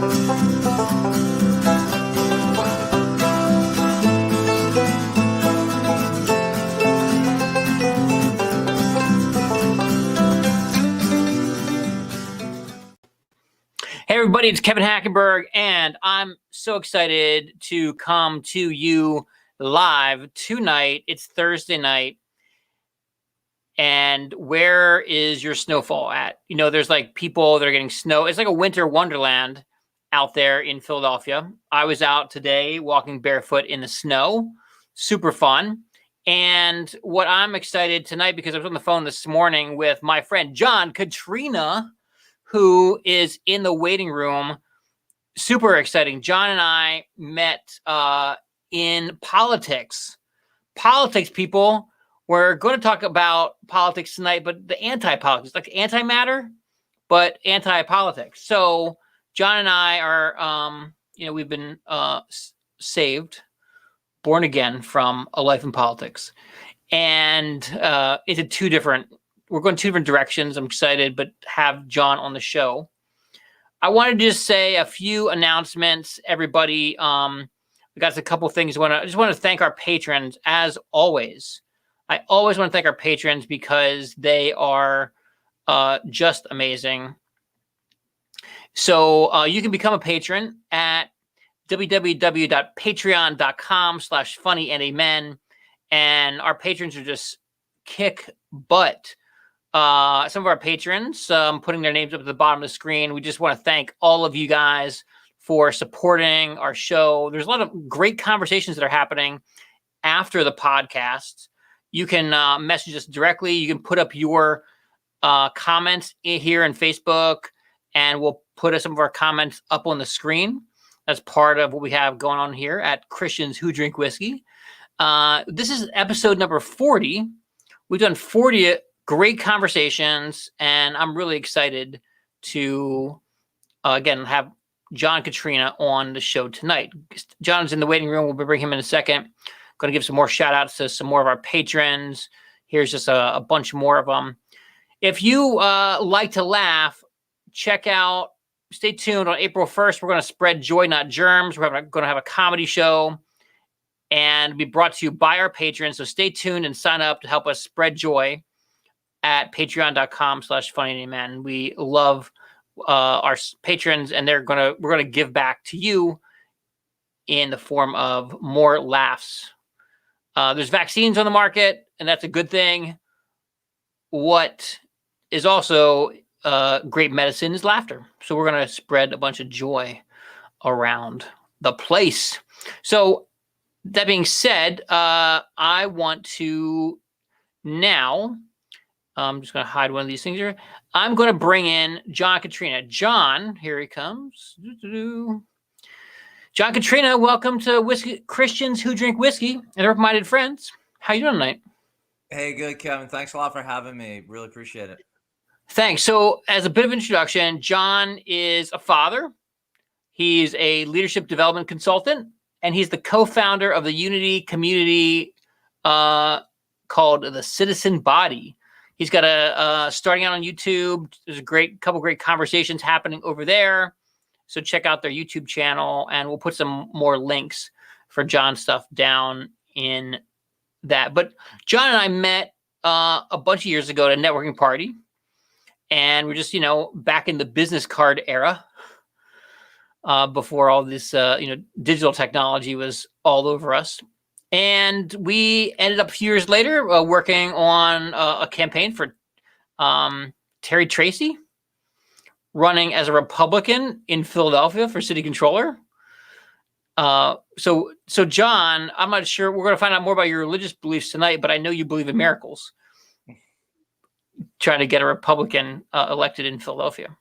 Hey everybody, it's Kevin Hackenberg, and I'm so excited to come to you live tonight. It's Thursday night, and where is your snowfall at? You know, there's like people that are getting snow. It's like a winter wonderland out there in Philadelphia. I was out today walking barefoot in the snow. Super fun. And what I'm excited tonight, because I was on the phone this morning with my friend John, Katrina, who is in the waiting room. Super exciting. John and I met in politics. Politics, people. We're going to talk about politics tonight, but the anti-politics, like antimatter, but anti-politics. So John and I are, we've been saved, born again from a life in politics. And we're going two different directions. I'm excited, but have John on the show. I wanted to just say a few announcements, everybody. We got a couple things. I just want to thank our patrons, as always. I always want to thank our patrons because they are just amazing. So you can become a patron at www.patreon.com/Funny&Amen. And our patrons are just kick butt. Some of our patrons putting their names up at the bottom of the screen. We just want to thank all of you guys for supporting our show. There's a lot of great conversations that are happening after the podcast. You can message us directly. You can put up your comments here in Facebook, and we'll put some of our comments up on the screen. That's part of what we have going on here at Christians Who Drink Whiskey. This is episode number 40. We've done 40 great conversations, and I'm really excited to, again, have John Katrina on the show tonight. John's in the waiting room. We'll bring him in a second. Going to give some more shout outs to some more of our patrons. Here's just a bunch more of them. If you like to laugh, stay tuned on April 1st. We're going to spread joy, not germs. We're going to have a comedy show and be brought to you by our patrons. So stay tuned and sign up to help us spread joy at patreon.com/Funny&Amen. We love our patrons, and we're going to give back to you in the form of more laughs. There's vaccines on the market, and that's a good thing. What is also great medicine is laughter. So we're going to spread a bunch of joy around the place. So that being said, I want to now, I'm just going to hide one of these things here. I'm going to bring in John Katrina. John, here he comes. John Katrina, welcome to Christians Who Drink Whiskey and Their Open-Minded Friends. How you doing tonight? Hey, good, Kevin. Thanks a lot for having me. Really appreciate it. Thanks. So as a bit of introduction, John is a father. He's a leadership development consultant, and he's the co-founder of the Unity community called the Citizen Body. He's got starting out on YouTube. There's a couple great conversations happening over there. So check out their YouTube channel, and we'll put some more links for John's stuff down in that. But John and I met a bunch of years ago at a networking party, and we're just, back in the business card era before all this, digital technology was all over us. And we ended up a few years later working on a campaign for Terry Tracy, running as a Republican in Philadelphia for city controller. So John, I'm not sure. We're going to find out more about your religious beliefs tonight, but I know you believe in miracles. Trying to get a Republican elected in Philadelphia.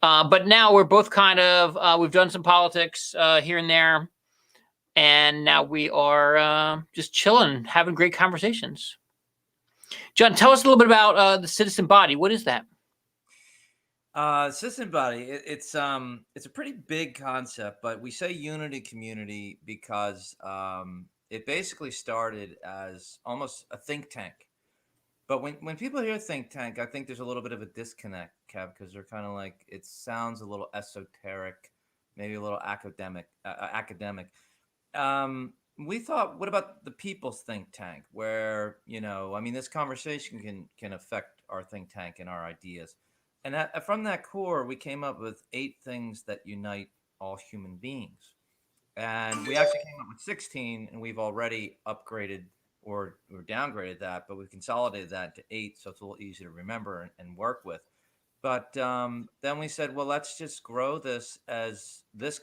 But now we're both kind of, we've done some politics here and there. And now we are just chilling, having great conversations. John, tell us a little bit about the Citizen Body. What is that? Citizen Body, it's a pretty big concept, but we say unity community because it basically started as almost a think tank. But when people hear think tank, I think there's a little bit of a disconnect, Kev, because they're kind of like, it sounds a little esoteric, maybe a little academic. We thought, what about the people's think tank, where, I mean, this conversation can affect our think tank and our ideas. And from that core, we came up with 8 things that unite all human beings. And we actually came up with 16, and we've already upgraded or downgraded that, but we've consolidated that to 8, so it's a little easier to remember and work with. But then we said, well, let's just grow this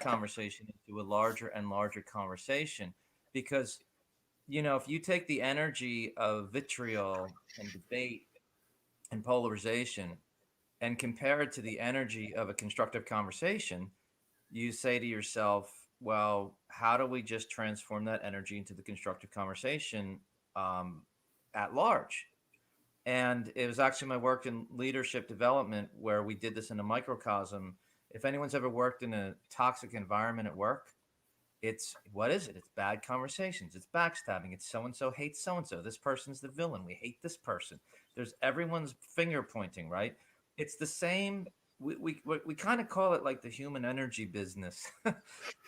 conversation into a larger and larger conversation, because if you take the energy of vitriol and debate and polarization and compare it to the energy of a constructive conversation, you say to yourself, well, how do we just transform that energy into the constructive conversation at large? And it was actually my work in leadership development where we did this in a microcosm. If anyone's ever worked in a toxic environment at work, what is it? It's bad conversations. It's backstabbing. It's so-and-so hates so-and-so. This person's the villain. We hate this person. There's everyone's finger pointing, right? It's the same. We kind of call it like the human energy business.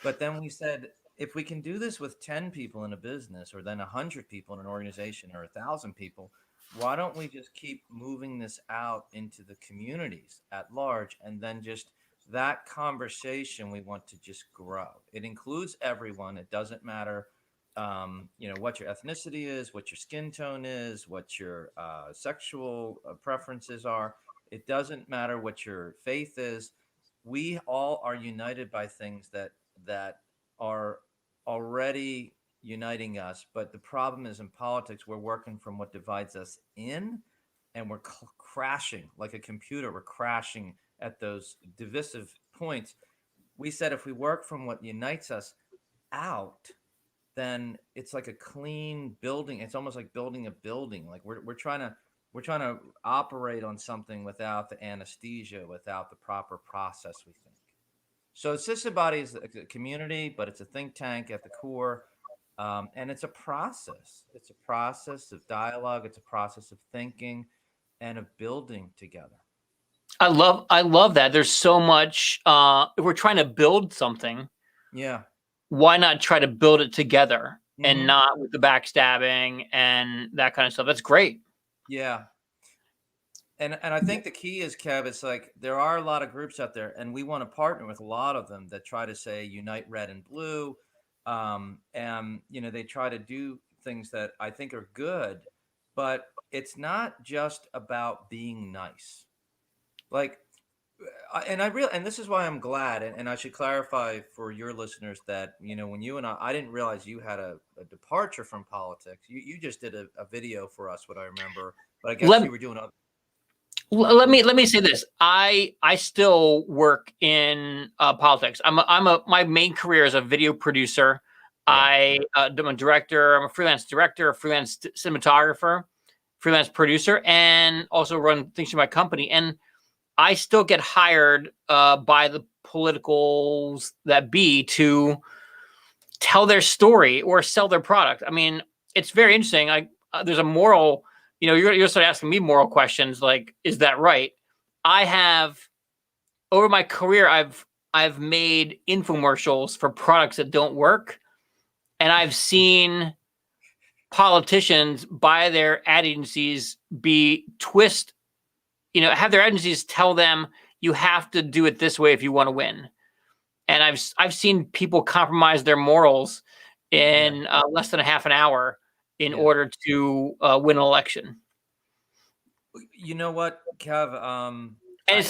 But then we said, if we can do this with 10 people in a business, or then 100 people in an organization, or 1,000 people, why don't we just keep moving this out into the communities at large? And then just that conversation, we want to just grow. It includes everyone. It doesn't matter, what your ethnicity is, what your skin tone is, what your sexual preferences are. It doesn't matter what your faith is. We all are united by things that are already uniting us. But the problem is, in politics, we're working from what divides us in, and we're crashing like a computer. We're crashing at those divisive points. We said, if we work from what unites us out, then it's like a clean building. It's almost like building a building. Like we're trying to operate on something without the anesthesia, without the proper process, we think. So System Body is a community, but it's a think tank at the core. And it's a process. It's a process of dialogue. It's a process of thinking and of building together. I love that. There's so much. If we're trying to build something, Yeah. why not try to build it together and Mhm. not with the backstabbing and that kind of stuff? That's great. Yeah. And I think the key is, Kev, it's like there are a lot of groups out there, and we want to partner with a lot of them that try to say unite red and blue. And they try to do things that I think are good, but it's not just about being nice. Like, and this is why I'm glad, and I should clarify for your listeners that, when you and I didn't realize you had a departure from politics. You just did a video for us, what I remember, but I guess you were doing other. Let me say this. I still work in politics. My main career is a video producer. Yeah. I'm a director. I'm a freelance director, a freelance cinematographer, freelance producer, and also run things for my company. And I still get hired by the politicals that be to tell their story or sell their product. I mean, it's very interesting. There's a moral. You're sort of asking me moral questions, like, is that right? I have, over my career, I've made infomercials for products that don't work, and I've seen politicians by their ad agencies have their agencies tell them you have to do it this way if you want to win. And I've seen people compromise their morals in less than a half an hour in order to win an election. You know what, Kev? And it's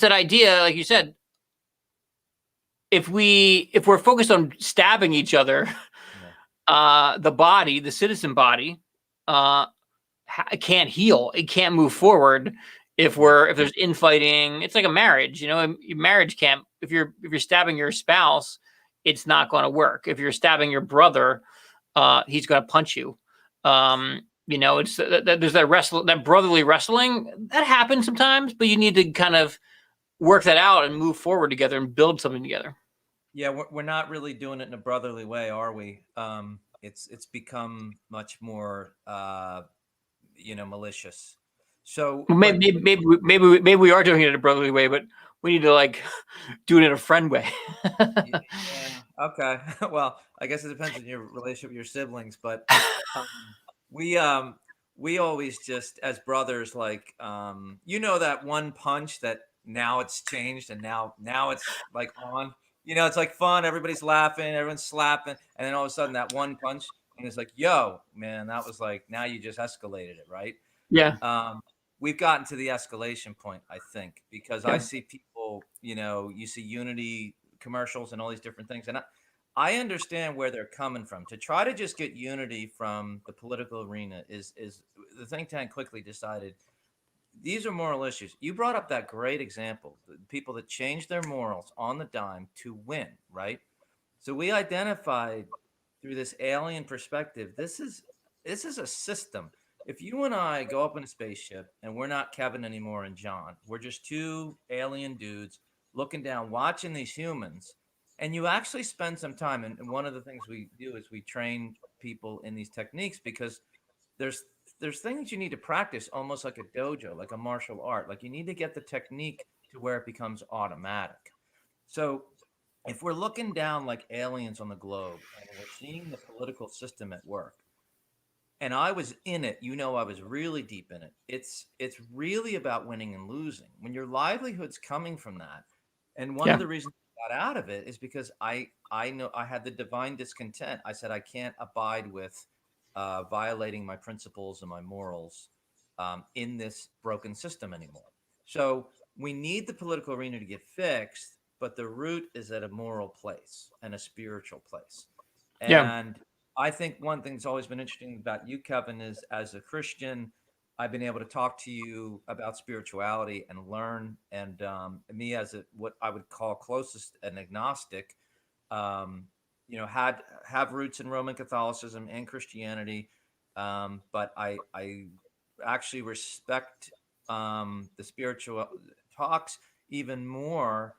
that idea, like you said. If we're focused on stabbing each other, the citizen body, can't heal. It can't move forward if there's infighting. It's like a marriage. Your marriage can't. If you're stabbing your spouse, it's not going to work. If you're stabbing your brother, he's going to punch you. It's there's that brotherly wrestling that happens sometimes, but you need to kind of work that out and move forward together and build something together. Yeah, we're not really doing it in a brotherly way, are we? It's become much more malicious. So maybe we are doing it in a brotherly way, but we need to like do it in a friend way. Yeah. Okay. Well, I guess it depends on your relationship with your siblings, but um, we um we always just as brothers like that one punch that now it's changed and now it's like on. It's like fun. Everybody's laughing, everyone's slapping, and then all of a sudden that one punch and it's like, yo, man, that was like now you just escalated it, right? Yeah. um, we've gotten to the escalation point, I think, because I Yeah. see people, you see unity commercials and all these different things. And I understand where they're coming from. To try to just get unity from the political arena is the think tank quickly decided these are moral issues. You brought up that great example, the people that change their morals on the dime to win, right? So we identified through this alien perspective, this is a system. If you and I go up in a spaceship and we're not Kevin anymore and John, we're just two alien dudes looking down, watching these humans, and you actually spend some time. And one of the things we do is we train people in these techniques because there's there's things you need to practice almost like a dojo, like a martial art. Like you need to get the technique to where it becomes automatic. So if we're looking down like aliens on the globe and we're seeing the political system at work, and I was in it, I was really deep in it. It's really about winning and losing. When your livelihood's coming from that, and one of Yeah. the reasons I got out of it is because I know I had the divine discontent. I said I can't abide with violating my principles and my morals in this broken system anymore. So we need the political arena to get fixed, but the root is at a moral place and a spiritual place. Yeah. And I think one thing that's always been interesting about you, Kevin, is as a Christian, I've been able to talk to you about spirituality and learn. And me, as what I would call closest an agnostic, had have roots in Roman Catholicism and Christianity, but I actually respect the spiritual talks even more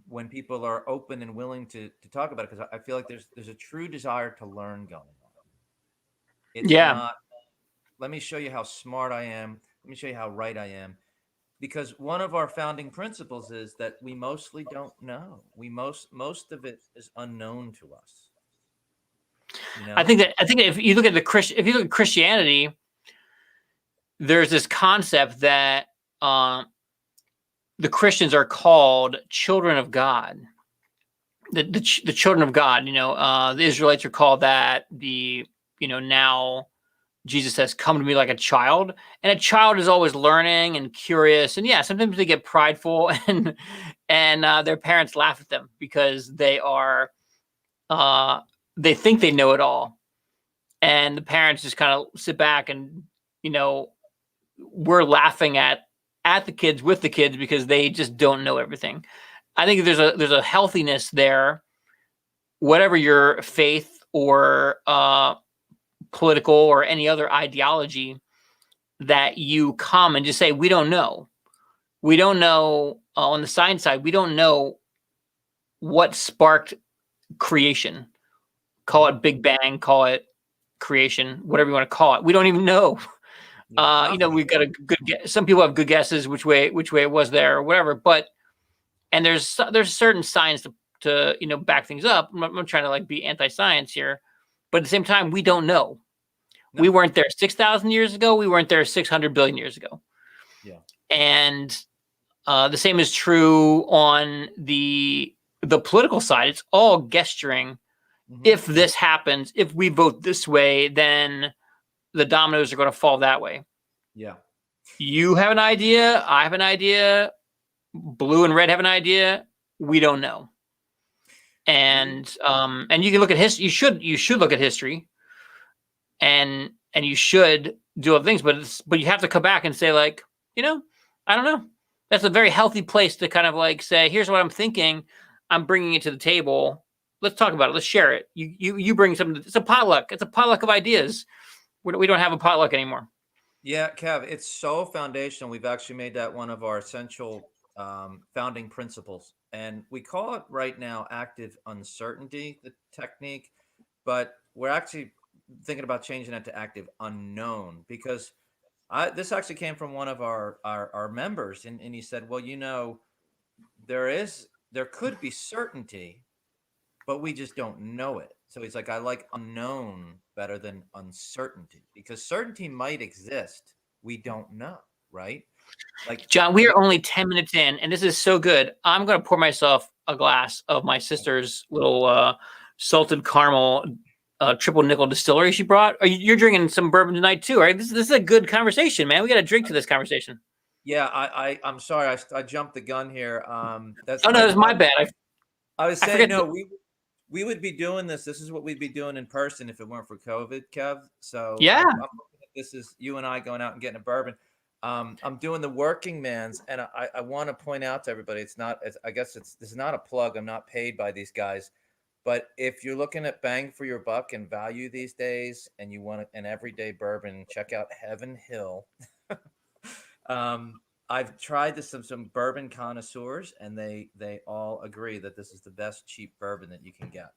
when people are open and willing to talk about it, because I feel like there's a true desire to learn going on. It's Yeah. not, let me show you how smart I am, let me show you how right I am, because one of our founding principles is that we mostly don't know. We most of it is unknown to us, you I know? think that if you look at if you look at Christianity, there's this concept that uh, the Christians are called children of God. The children of God. The Israelites are called that. Now Jesus says, "Come to me like a child," and a child is always learning and curious. And yeah, sometimes they get prideful, and their parents laugh at them because uh, they think they know it all, and the parents just kind of sit back and you know we're laughing at the kids with the kids because they just don't know everything. I think there's a healthiness there, whatever your faith or political or any other ideology, that you come and just say we don't know. We don't know on the science side. We don't know what sparked creation. Call Mhm. it Big Bang. Call it creation. Whatever you want to call it. We don't even know. Yeah, no, for We've got sure. a good guess. Some people have good guesses which way it was there or whatever. But and there's certain science to back things up. I'm not trying to like be anti-science here, but at the same time, we don't know. We No, weren't there 6,000 years ago. We weren't there 600 billion years ago. yeah. And the same is true on the political side. It's all gesturing. Hmm. If this happens, if we vote this way, then the dominoes are going to fall that way. Yeah. You have an idea. I have an idea. Blue and red have an idea. We don't know. We, And you can look at history. You should look at history, and you should do other things. But you have to come back and say like, I don't know. That's a very healthy place to kind of like say, here's what I'm thinking. I'm bringing it to the table. Let's talk about it. Let's share it. You bring something. It's a potluck. It's a potluck of ideas. We don't have a potluck anymore. yeah, Kev, it's so foundational. We've actually made that one of our essential founding principles. And we call it right now active uncertainty, the technique, but we're actually thinking about changing that to active unknown because this actually came from one of our members. And he said, well, there could be certainty, but we just don't know it. So he's like, I like unknown better than uncertainty, because certainty might exist. We don't know, right? Like, John, we are only 10 minutes in, and this is so good. I'm going to pour myself a glass of my sister's little salted caramel triple nickel distillery she brought. You're drinking some bourbon tonight too, right? This is a good conversation, man. We got to drink to this conversation. yeah, I'm sorry, I jumped the gun here. That's Oh no, that's my bad. I was I saying, forget. no, we would be doing this. This is what we'd be doing in person if it weren't for COVID, Kev. So Yeah. I'm looking at this as you and I going out and getting a bourbon. I'm doing the working man's, and I want to point out to everybody, this is not a plug. I'm not paid by these guys, but if you're looking at bang for your buck and value these days, and you want an everyday bourbon, check out Heaven Hill. I've tried this some bourbon connoisseurs, and they all agree that this is the best cheap bourbon that you can get.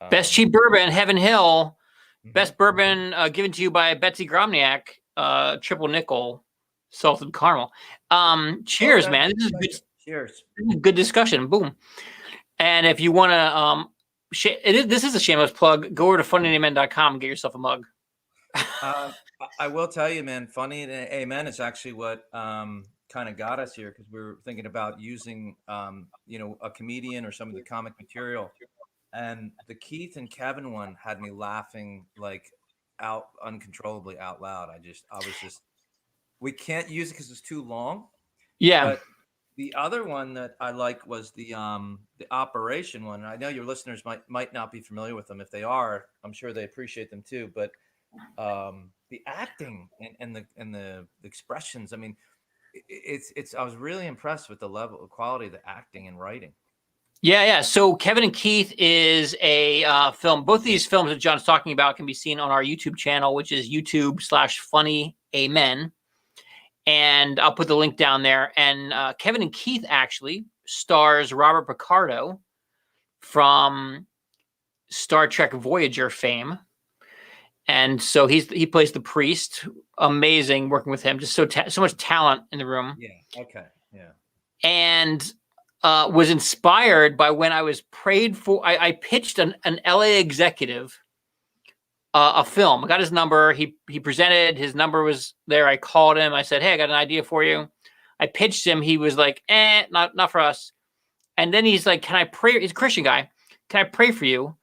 Best cheap bourbon, Heaven Hill. Best bourbon given to you by Betsy Gromniak, triple nickel, salted caramel. Cheers, man. This is good. Cheers. Good discussion. Boom. And if you want to, this is a shameless plug. Go over to funny&amen.com and get yourself a mug. I will tell you, man, Funny and Amen is actually what kind of got us here, because we were thinking about using, a comedian or some of the comic material. And the Keith and Kevin one had me laughing like out uncontrollably out loud. We can't use it because it's too long. Yeah. But the other one that I like was the Operation one. And I know your listeners might not be familiar with them. If they are, I'm sure they appreciate them too. But the acting and the expressions, I mean, I was really impressed with the level of quality of the acting and writing. Yeah. So Kevin and Keith is a film. Both of these films that John's talking about can be seen on our YouTube channel, which is YouTube/Funny&Amen. And I'll put the link down there. And Kevin and Keith actually stars Robert Picardo from Star Trek Voyager fame. And so he plays the priest. Amazing working with him. Just so much talent in the room. Yeah. Okay. Yeah. And was inspired by when I was prayed for. I pitched an LA executive a film. I got his number. He presented. His number was there. I called him. I said, "Hey, I got an idea for you." I pitched him. He was like, not for us." And then he's like, "Can I pray?" He's a Christian guy. "Can I pray for you?"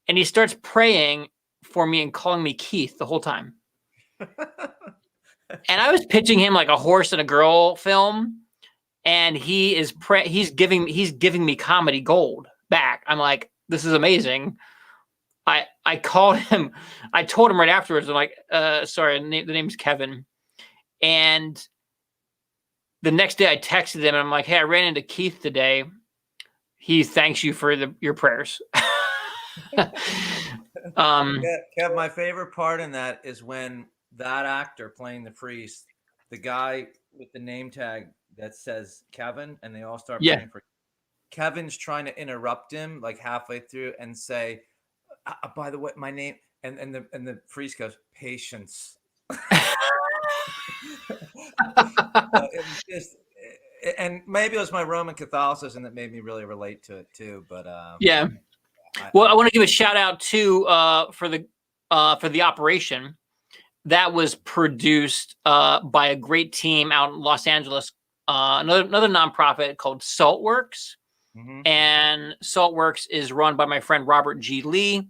And he starts praying for me and calling me Keith the whole time. And I was pitching him like a horse and a girl film, and he's giving me comedy gold back. I'm like, this is amazing. I called him. I told him right afterwards. I'm like, sorry, the name's Kevin. And the next day I texted him and I'm like, hey, I ran into Keith today. He thanks you for your prayers. Kev, my favorite part in that is when that actor playing the priest, the guy with the name tag that says Kevin, and they all start praying for Kevin's trying to interrupt him like halfway through and say, by the way, my name, and the priest goes, patience. It was just, and maybe it was my Roman Catholicism that made me really relate to it too. But yeah. Well, I want to give a shout out to for the Operation that was produced by a great team out in Los Angeles. Another nonprofit called Saltworks. And Saltworks is run by my friend Robert G. Lee.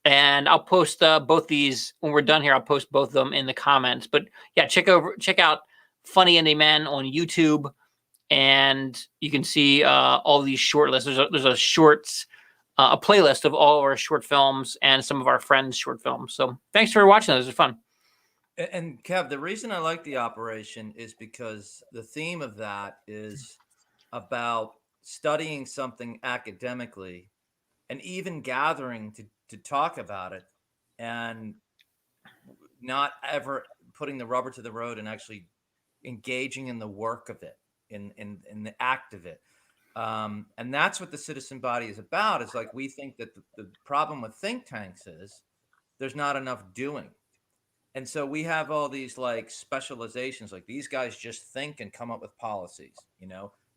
And I'll post both these when we're done here. I'll post both of them in the comments. But yeah, check out Funny&Amen on YouTube, and you can see all these short lists. There's a shorts, a playlist of all of our short films and some of our friends' short films. So thanks for watching. This was fun. And Kev, the reason I like the Operation is because the theme of that is about studying something academically and even gathering to talk about it and not ever putting the rubber to the road and actually engaging in the work of it, in the act of it. And that's what the citizen body is about. It's like, we think that the problem with think tanks is there's not enough doing. And so we have all these like specializations, like these guys just think and come up with policies,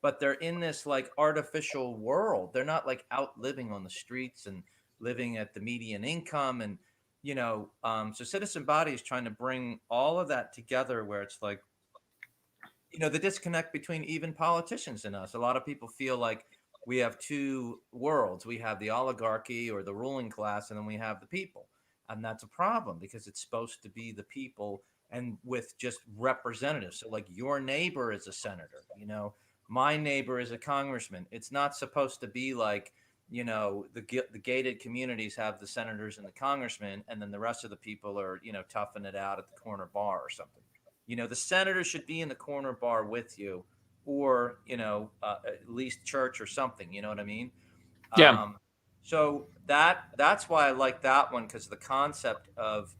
but they're in this like artificial world. They're not like out living on the streets and living at the median income. And, so Citizen Body is trying to bring all of that together where it's like, the disconnect between even politicians and us. A lot of people feel like we have two worlds. We have the oligarchy or the ruling class, and then we have the people. And that's a problem because it's supposed to be the people and with just representatives. So like your neighbor is a senator, my neighbor is a congressman. It's not supposed to be like, the gated communities have the senators and the congressmen, and then the rest of the people are, toughing it out at the corner bar or something. The senator should be in the corner bar with you, or at least church or something. You know what I mean? Yeah. So that's why I like that one, because the concept of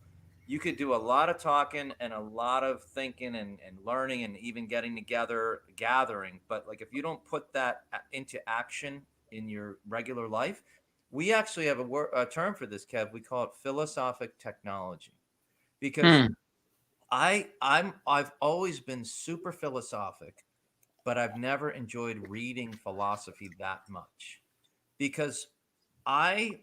you could do a lot of talking and a lot of thinking and learning and even getting together, gathering. But like if you don't put that into action in your regular life, we actually have a term for this, Kev. We call it philosophic technology, because I've always been super philosophic, but I've never enjoyed reading philosophy that much, because I,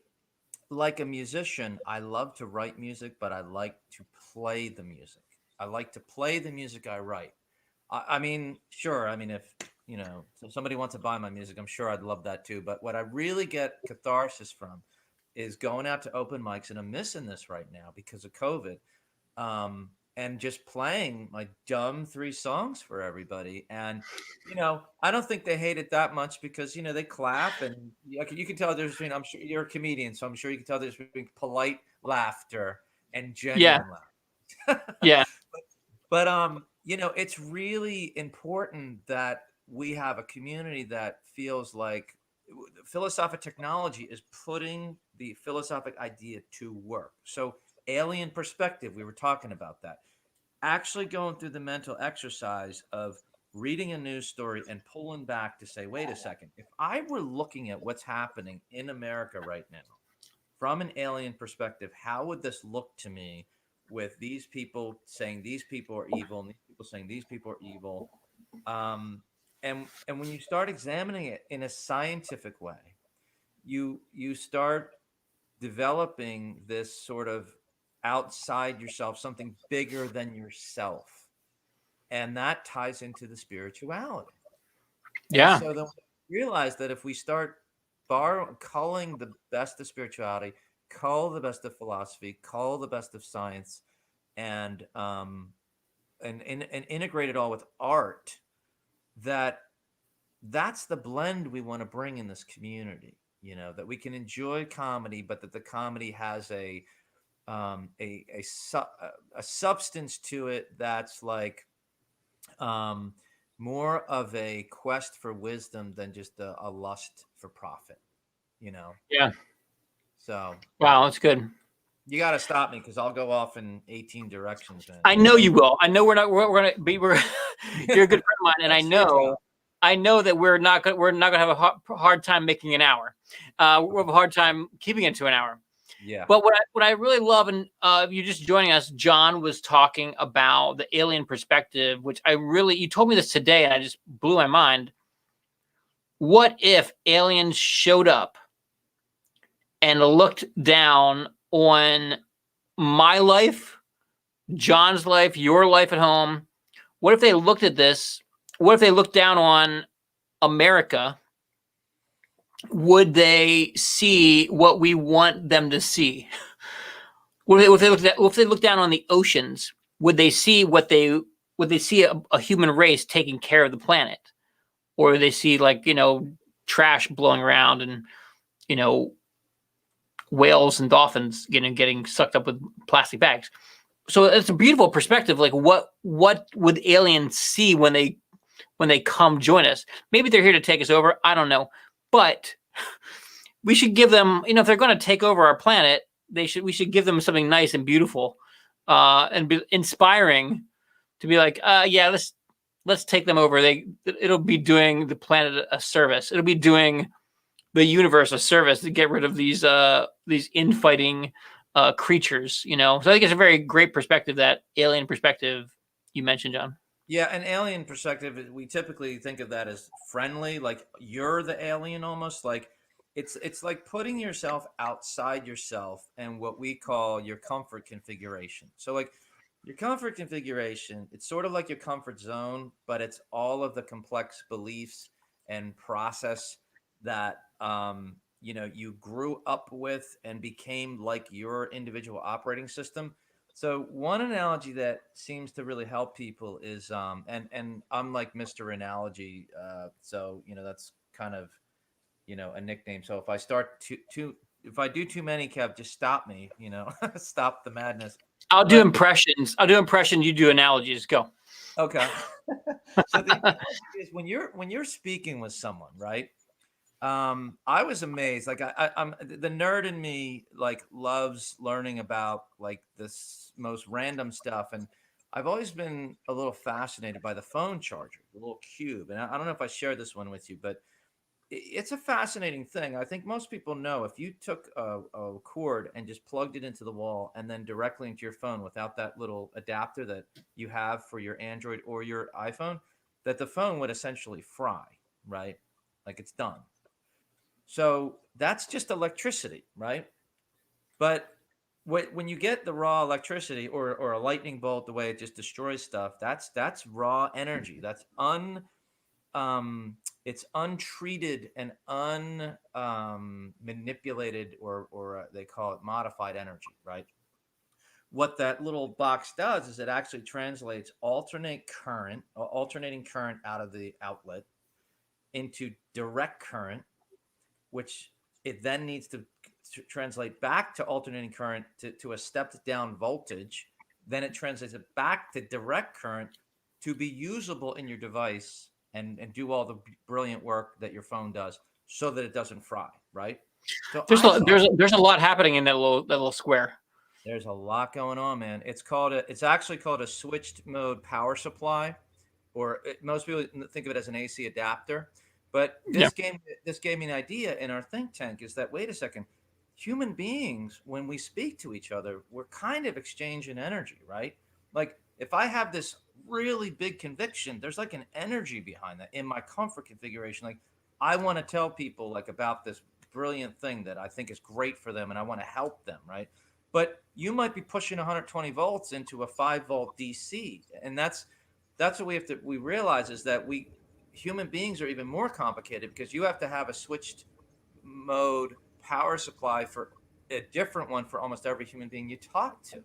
like a musician, I love to write music, but I like to play the music. I like to play the music I write. I mean, sure. I mean, if so somebody wants to buy my music, I'm sure I'd love that too. But what I really get catharsis from is going out to open mics, and I'm missing this right now because of COVID. And just playing my dumb 3 songs for everybody. And, I don't think they hate it that much because, they clap, and you can tell there's between, I'm sure you're a comedian, so I'm sure you can tell there's between polite laughter and Yeah. genuine laughter. Yeah. But, it's really important that we have a community that feels like philosophic technology is putting the philosophic idea to work. So alien perspective, we were talking about that. Actually going through the mental exercise of reading a news story and pulling back to say, wait a second, if I were looking at what's happening in America right now from an alien perspective, how would this look to me, with these people saying these people are evil and these people saying these people are evil? And when you start examining it in a scientific way, you start developing this sort of outside yourself, something bigger than yourself. And that ties into the spirituality. And Yeah. so then we realize that if we start culling the best of spirituality, cull the best of philosophy, cull the best of science, and integrate it all with art, that's the blend we want to bring in this community. That we can enjoy comedy, but that the comedy has a substance to it that's like more of a quest for wisdom than just a lust for profit. Yeah. So Wow, that's good. you got to stop me because I'll go off in 18 directions, man. I know you will. I know we're gonna be. You're a good friend of mine, and I know that we're not gonna have a hard time making an hour. We'll have a hard time keeping it to an hour. Yeah. But what I really love, and you just joining us, John was talking about the alien perspective, which you told me this today, and I just blew my mind. What if aliens showed up and looked down on my life, John's life, your life at home? What if they looked at this? What if they looked down on America? Would they see what we want them to see? If they look down on the oceans, would they see a human race taking care of the planet, or would they see trash blowing around and whales and dolphins getting sucked up with plastic bags? So it's a beautiful perspective. Like what would aliens see when they come join us? Maybe they're here to take us over. I don't know, but we should give them, if they're going to take over our planet, we should give them something nice and beautiful, and be inspiring to be like, yeah, let's take them over. It'll be doing the planet a service. It'll be doing the universe a service to get rid of these infighting creatures. So I think it's a very great perspective, that alien perspective you mentioned, John. Yeah, an alien perspective, we typically think of that as friendly, like you're the alien almost. Like it's like putting yourself outside yourself and what we call your comfort configuration. So like your comfort configuration, it's sort of like your comfort zone, but it's all of the complex beliefs and process that you grew up with and became like your individual operating system. So one analogy that seems to really help people is and I'm like Mr. Analogy, so that's kind of a nickname. So if I start if I do too many, Kev, just stop me, stop the madness. I'll do But impressions. You do analogies. Go. okay. So the analogy is when you're speaking with someone, right? I was amazed. Like I'm the nerd in me like loves learning about like this most random stuff, and I've always been a little fascinated by the phone charger, the little cube. And I don't know if I shared this one with you, but it's a fascinating thing. I think most people know if you took a cord and just plugged it into the wall and then directly into your phone without that little adapter that you have for your Android or your iPhone, that the phone would essentially fry, right? Like it's done. So that's just electricity, right? But when you get the raw electricity or a lightning bolt, the way it just destroys stuff, that's raw energy. That's it's untreated and manipulated or they call it modified energy, right? What that little box does is it actually translates alternating current out of the outlet into direct current, which it then needs to translate back to alternating current to a stepped down voltage. Then it translates it back to direct current to be usable in your device and do all the brilliant work that your phone does so that it doesn't fry, right? So There's I a, thought there's a lot happening in that little square. there's a lot going on, man. It's actually called a switched mode power supply, or most people think of it as an AC adapter. But Yeah. this gave me an idea in our think tank is that wait a second, human beings when we speak to each other, we're kind of exchanging energy, right? Like if I have this really big conviction, there's like an energy behind that in my comfort configuration. Like I want to tell people like about this brilliant thing that I think is great for them, and I want to help them, right? But you might be pushing 120 volts into a 5 volt DC, and that's what we realize is that we human beings are even more complicated because you have to have a switched mode power supply for a different one for almost every human being you talk to.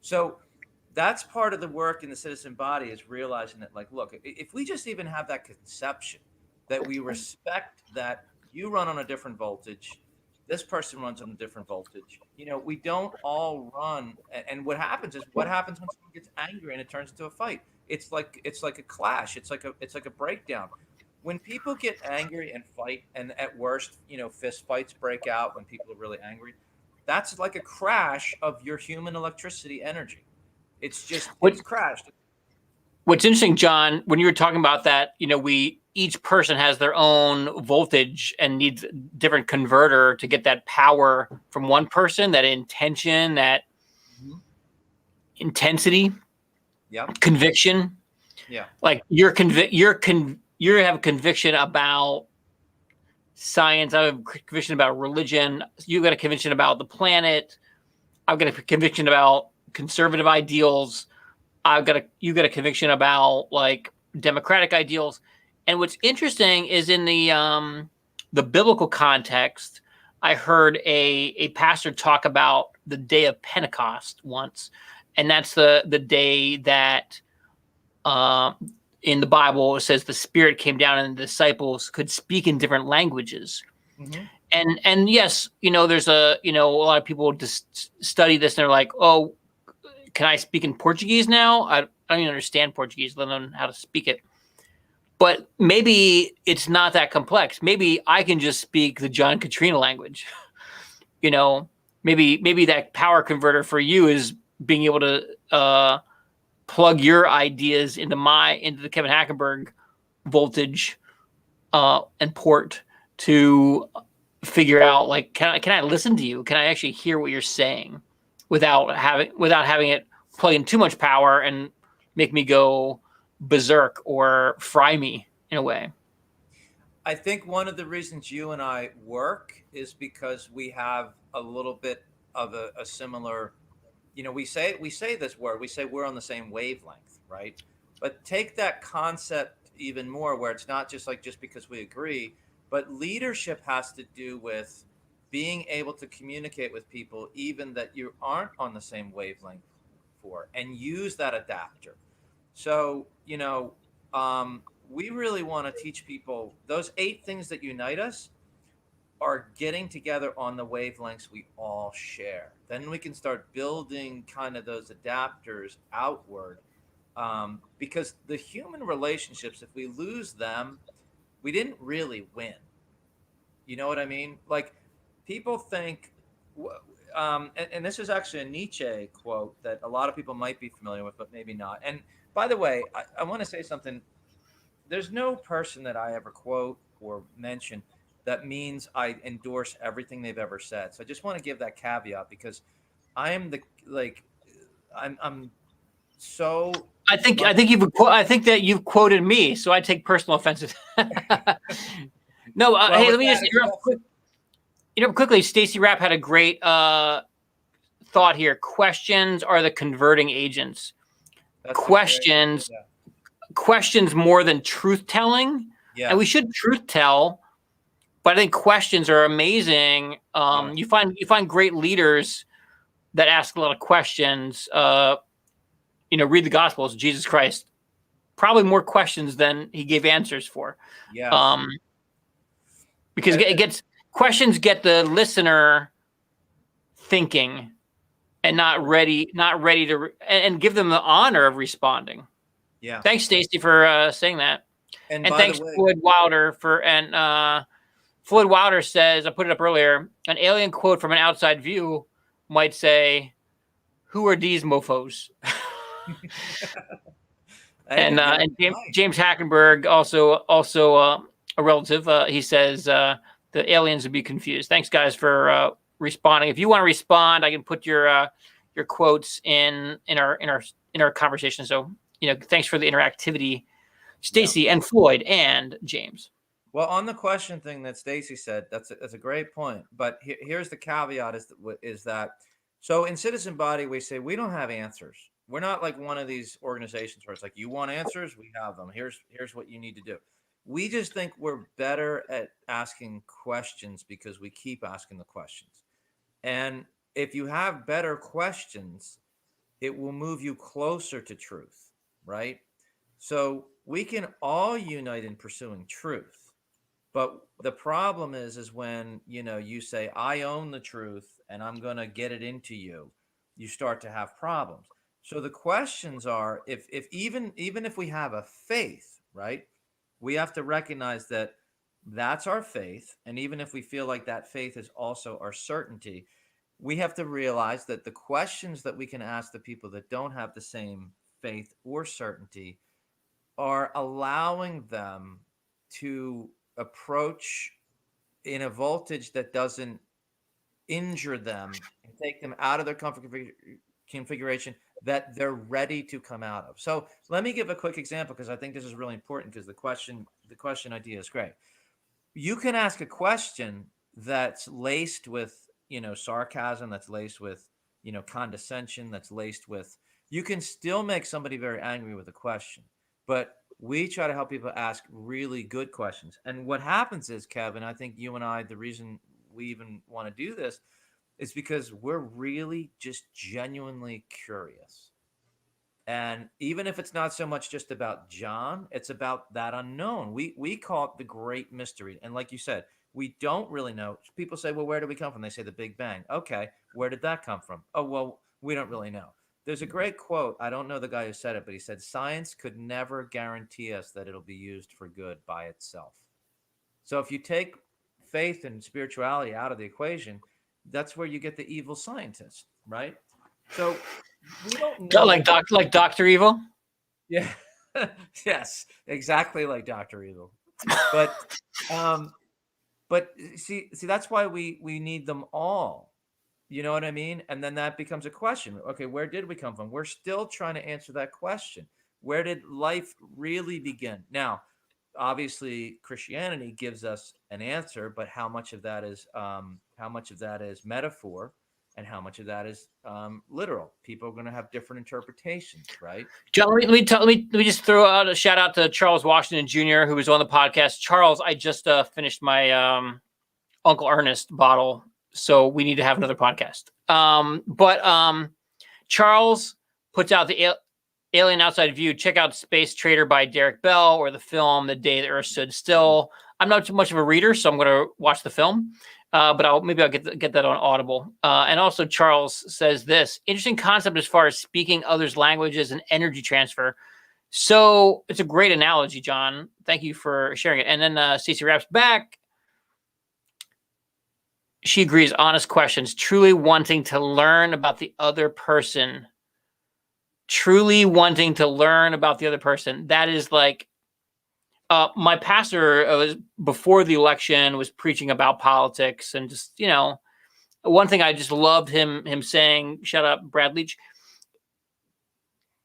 So that's part of the work in the citizen body is realizing that like look, if we just even have that conception that we respect that you run on a different voltage, this person runs on a different voltage, we don't all run. And what happens when someone gets angry and it turns into a fight? It's like a clash. It's like a breakdown. When people get angry and fight, and at worst, fist fights break out when people are really angry. That's like a crash of your human electricity energy. What It's crashed. What's interesting, John, when you were talking about that, we each person has their own voltage and needs a different converter to get that power from one person, that intention, that Mhm. intensity, Yep. conviction. Yeah. Like you have a conviction about science. I have a conviction about religion. You got a conviction about the planet. I've got a conviction about conservative ideals. You got a conviction about like democratic ideals. And what's interesting is in the biblical context, I heard a pastor talk about the day of Pentecost once, and that's the day that uh, in the Bible it says the Spirit came down and the disciples could speak in different languages. Hmm. And yes, there's a lot of people just study this and they're like, oh, can I speak in Portuguese now? I don't even understand Portuguese, let alone how to speak it. But maybe it's not that complex. Maybe I can just speak the John Katrina language. you know, maybe that power converter for you is being able to plug your ideas into the Kevin Hackenberg voltage and port to figure out like can I listen to you? Can I actually hear what you're saying without having it plug in too much power and make me go berserk or fry me in a way. I think one of the reasons you and I work is because we have a little bit of a similar, we say this word, we say we're on the same wavelength, right? But take that concept even more, where it's not just like just because we agree, but leadership has to do with being able to communicate with people even that you aren't on the same wavelength for, and use that adapter. So, we really want to teach people those 8 things that unite us are getting together on the wavelengths we all share. Then we can start building kind of those adapters outward. Because the human relationships, if we lose them, we didn't really win. You know what I mean? Like, people think, and this is actually a Nietzsche quote that a lot of people might be familiar with, but maybe not. And by the way, I want to say something. There's no person that I ever quote or mention that means I endorse everything they've ever said. So I just want to give that caveat, because I am I'm so I think much. I think that you've quoted me, so I take personal offense to that. No, Well, hey, with let me that just interrupt quickly. Stacy Rapp had a great thought here. Questions are the converting agents. that's Questions yeah. questions more than truth telling, Yes. and we should truth tell. But I think questions are amazing. Yes. You find great leaders that ask a lot of questions. Read the Gospels. Jesus Christ, probably more questions than he gave answers for. Yes. Because it gets questions get the listener thinking and not ready to and give them the honor of responding. Yeah. Thanks, Stacy, for saying that. And thanks, Floyd Wilder, Floyd Wilder says, I put it up earlier, an alien quote from an outside view might say, "Who are these mofos?" And James Hackenberg, also a relative, he says the aliens would be confused. Thanks, guys, for responding. If you want to respond, I can put your quotes in our conversation. So thanks for the interactivity, Stacy and Floyd and James. Well, on the question thing that Stacy said, that's a great point. But here's the caveat: is that so in Citizen Body we say we don't have answers. We're not like one of these organizations where it's like, you want answers, we have them. Here's what you need to do. We just think we're better at asking questions because we keep asking the questions. And if you have better questions, it will move you closer to truth, right? So we can all unite in pursuing truth. But the problem is when, you say, I own the truth and I'm going to get it into you, you start to have problems. So the questions are, if even if we have a faith, right, we have to recognize that that's our faith. And even if we feel like that faith is also our certainty, we have to realize that the questions that we can ask the people that don't have the same faith or certainty are allowing them to approach in a voltage that doesn't injure them and take them out of their comfort configuration that they're ready to come out of. So let me give a quick example, because I think this is really important, because the question idea is great. You can ask a question that's laced with, sarcasm, that's laced with, condescension, that's laced with, you can still make somebody very angry with a question. But we try to help people ask really good questions. And what happens is, Kevin, I think you and I, the reason we even want to do this is because we're really just genuinely curious. And even if it's not so much just about John, it's about that unknown. We call it the great mystery. And like you said, we don't really know. People say, well, where did we come from? They say the Big Bang. Okay, where did that come from? Oh, well, we don't really know. There's a great quote. I don't know the guy who said it, but he said, science could never guarantee us that it'll be used for good by itself. So if you take faith and spirituality out of the equation, that's where you get the evil scientist, right? So we don't know. Like Dr. Evil? Yeah. Yes, exactly like Dr. Evil. But see, that's why we need them all. You know what I mean? And then that becomes a question. Okay, where did we come from? We're still trying to answer that question. Where did life really begin? Now, obviously, Christianity gives us an answer, but how much of that is metaphor, and how much of that is literal? People are going to have different interpretations, right? John, let me just throw out a shout out to Charles Washington Jr., who was on the podcast. Charles, I just finished my Uncle Ernest bottle, so we need to have another podcast. But Charles puts out the Alien Outside View. Check out Space Trader by Derek Bell, or the film The Day the Earth Stood Still. I'm not too much of a reader, so I'm going to watch the film. But I'll get that on Audible. And also, Charles says this interesting concept as far as speaking others' languages and energy transfer. So it's a great analogy, John. Thank you for sharing it. And then Stacey wraps back. She agrees. Honest questions, truly wanting to learn about the other person. Truly wanting to learn about the other person. That is like, my pastor was before the election was preaching about politics, and just, one thing I just loved him saying, shut up, Brad Leach.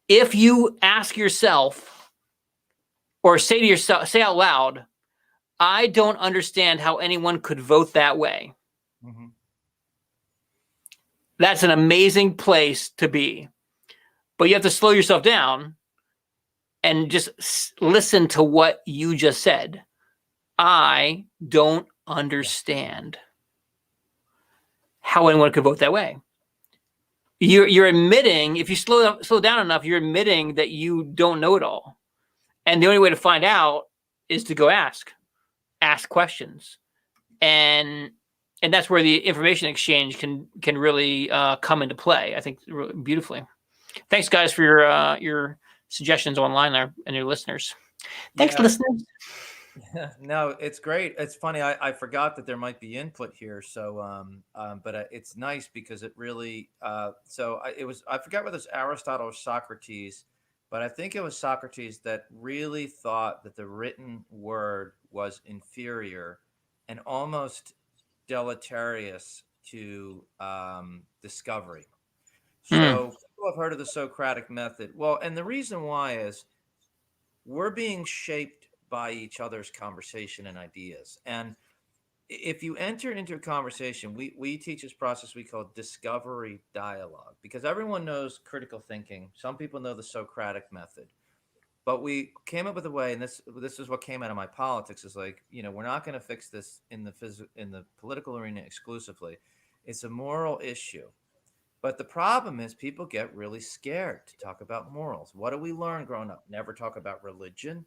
If you ask yourself, or say to yourself, say out loud, I don't understand how anyone could vote that way. Mm-hmm. That's an amazing place to be. But you have to slow yourself down and just listen to what you just said. I don't understand how anyone could vote that way. You're admitting, if you slow down enough, you're admitting that you don't know it all. And the only way to find out is to go ask questions. And that's where the information exchange can really come into play, I think, really beautifully. Thanks, guys, for your suggestions online there, and your listeners. Thanks, listeners. No, it's great. It's funny. I forgot that there might be input here. So, but it's nice because it really. I forgot whether it's Aristotle or Socrates, but I think it was Socrates that really thought that the written word was inferior and almost deleterious to discovery. So people have heard of the Socratic Method. Well, and the reason why is we're being shaped by each other's conversation and ideas. And if you enter into a conversation, we teach this process we call discovery dialogue, because everyone knows critical thinking. Some people know the Socratic Method. But we came up with a way, and this is what came out of my politics, is like, we're not going to fix this in the political arena exclusively. It's a moral issue. But the problem is people get really scared to talk about morals. What do we learn growing up? Never talk about religion,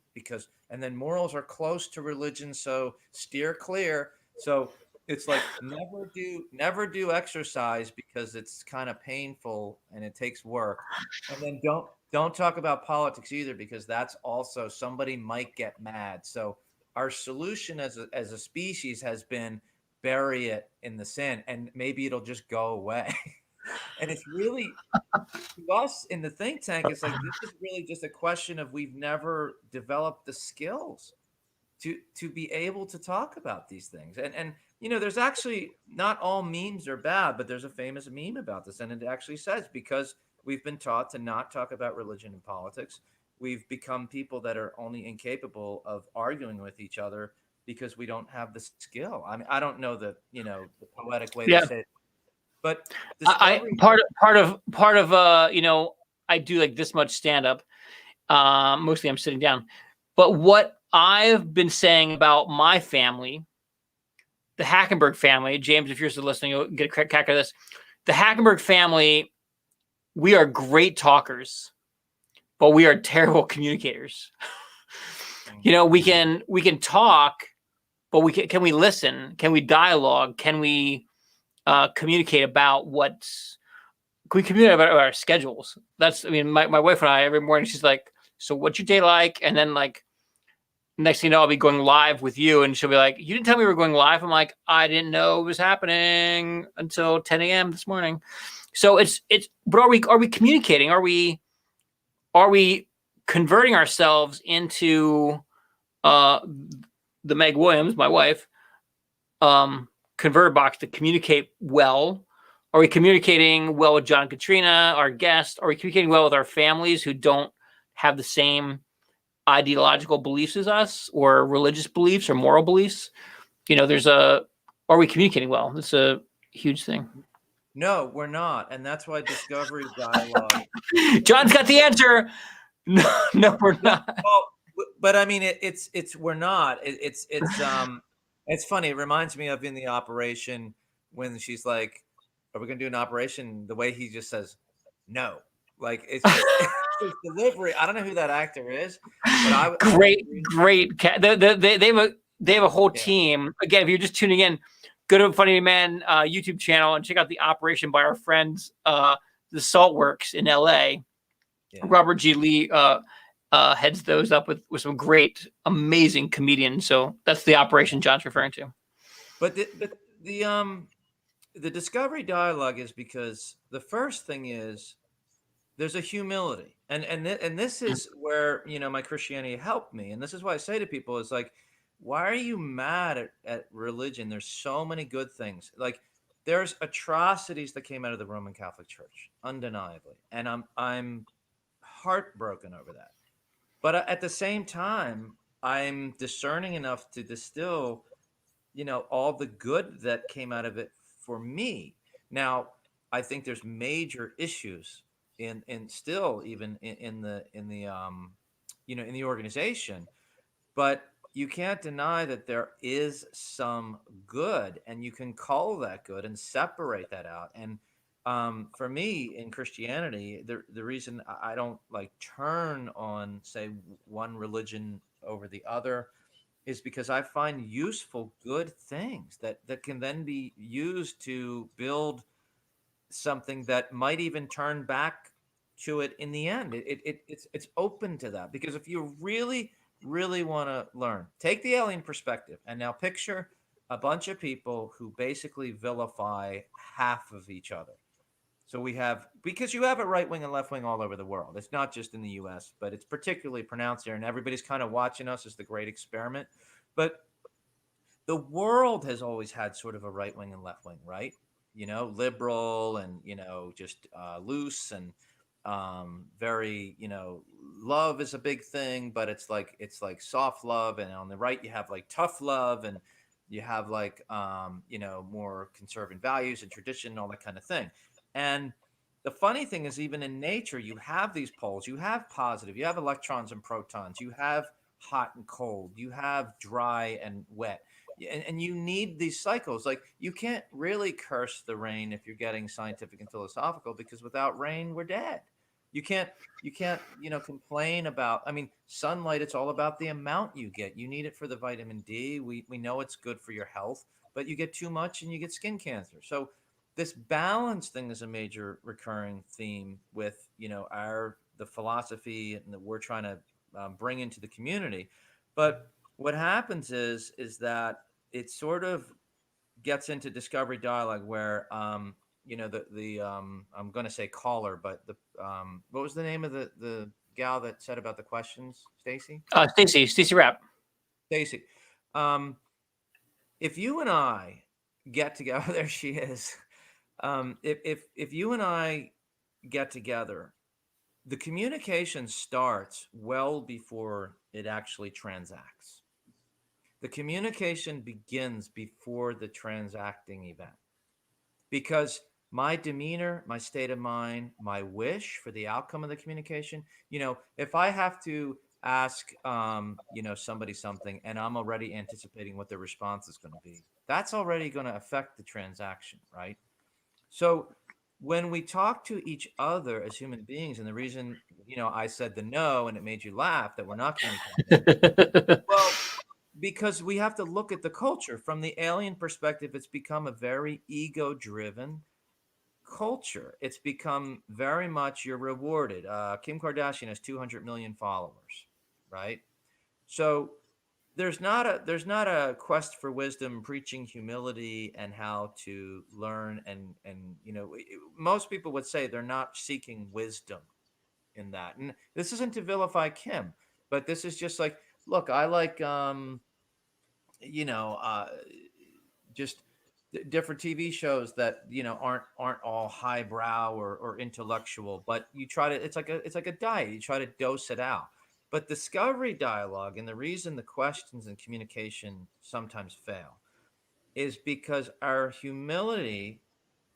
and then morals are close to religion, so steer clear. So it's like never do exercise because it's kind of painful and it takes work. And then don't talk about politics either, because that's also, somebody might get mad. So our solution as a species has been bury it in the sand and maybe it'll just go away. And it's really, to us in the think tank, it's like, this is really just a question of we've never developed the skills to be able to talk about these things. And there's actually, not all memes are bad, but there's a famous meme about this. And it actually says, because we've been taught to not talk about religion and politics, we've become people that are only incapable of arguing with each other because we don't have the skill. I mean, I don't know the poetic way to say it. But part of I do like this much stand up. Mostly I'm sitting down. But what I've been saying about my family, the Hackenberg family, James, if you're still listening, you'll get a crack at this. The Hackenberg family, we are great talkers, but we are terrible communicators. We can talk, but can we listen? Can we dialogue? Can we communicate about can we communicate about our schedules? My wife and I, every morning, she's like, so what's your day like? And then like, next thing you know, I'll be going live with you. And she'll be like, you didn't tell me we were going live. I'm like, I didn't know it was happening until 10 a.m. this morning. So but are we communicating? Are we converting ourselves into the Meg Williams, my wife, converter box to communicate well? Are we communicating well with John and Katrina, our guest? Are we communicating well with our families who don't have the same ideological beliefs as us, or religious beliefs, or moral beliefs. Are we communicating well? It's a huge thing. No, we're not, and that's why discovery dialogue. John's got the answer. No, we're not. Well, but I mean, it's we're not. It's funny. It reminds me of in the operation when she's like, "Are we gonna do an operation?" The way he just says, "No," like it's just his delivery. I don't know who that actor is, but Great. They have a whole team. Again, if you're just tuning in, go to Funny&Amen YouTube channel and check out the operation by our friends, the Saltworks in LA. Yeah. Robert G. Lee heads those up with some great, amazing comedians. So that's the operation John's referring to. But the discovery dialogue is because the first thing is there's a humility, and this is where my Christianity helped me, and this is why I say to people is like, why are you mad at religion? There's so many good things. Like there's atrocities that came out of the Roman Catholic Church, undeniably, and I'm heartbroken over that. But at the same time, I'm discerning enough to distill, all the good that came out of it for me. Now, I think there's major issues in still even in the in the organization, but you can't deny that there is some good, and you can call that good and separate that out. And for me in Christianity, the reason I don't like turn on, say, one religion over the other is because I find useful, good things that can then be used to build something that might even turn back to it in the end. It's open to that, because if you really want to learn, take the alien perspective, and now picture a bunch of people who basically vilify half of each other. So because you have a right wing and left wing all over the world. It's not just in the US, but it's particularly pronounced here, and everybody's kind of watching us as the great experiment. But the world has always had sort of a right wing and left wing, right? Liberal and, just loose and very, love is a big thing, but it's like soft love. And on the right, you have like tough love, and you have like, more conservative values and tradition, all that kind of thing. And the funny thing is, even in nature, you have these poles. You have positive, you have electrons and protons, you have hot and cold, you have dry and wet. And you need these cycles. Like you can't really curse the rain if you're getting scientific and philosophical, because without rain, we're dead. You can't, complain about, I mean, sunlight, it's all about the amount you get. You need it for the vitamin D. We know it's good for your health, but you get too much and you get skin cancer. So this balance thing is a major recurring theme with, the philosophy and that we're trying to bring into the community. But what happens is that it sort of gets into discovery dialogue where, I'm going to say caller, but what was the name of the gal that said about the questions? Stacy Rapp. Stacy. If you and I get together, there she is. If you and I get together, the communication starts well before it actually transacts. The communication begins before the transacting event, because my demeanor, my state of mind, my wish for the outcome of the communication, if I have to ask, somebody something and I'm already anticipating what their response is going to be, that's already going to affect the transaction, right? So when we talk to each other as human beings, and the reason, I said the no and it made you laugh that we're not communicating, well, because we have to look at the culture from the alien perspective. It's become a very ego-driven culture. It's become very much you're rewarded. Kim Kardashian has 200 million followers, right? So there's not a quest for wisdom, preaching humility and how to learn. And most people would say they're not seeking wisdom in that. And this isn't to vilify Kim, but this is just like, look, I like, just different TV shows that aren't all highbrow or intellectual, but you try to it's like a diet. You try to dose it out. But discovery dialogue, and the reason the questions and communication sometimes fail is because our humility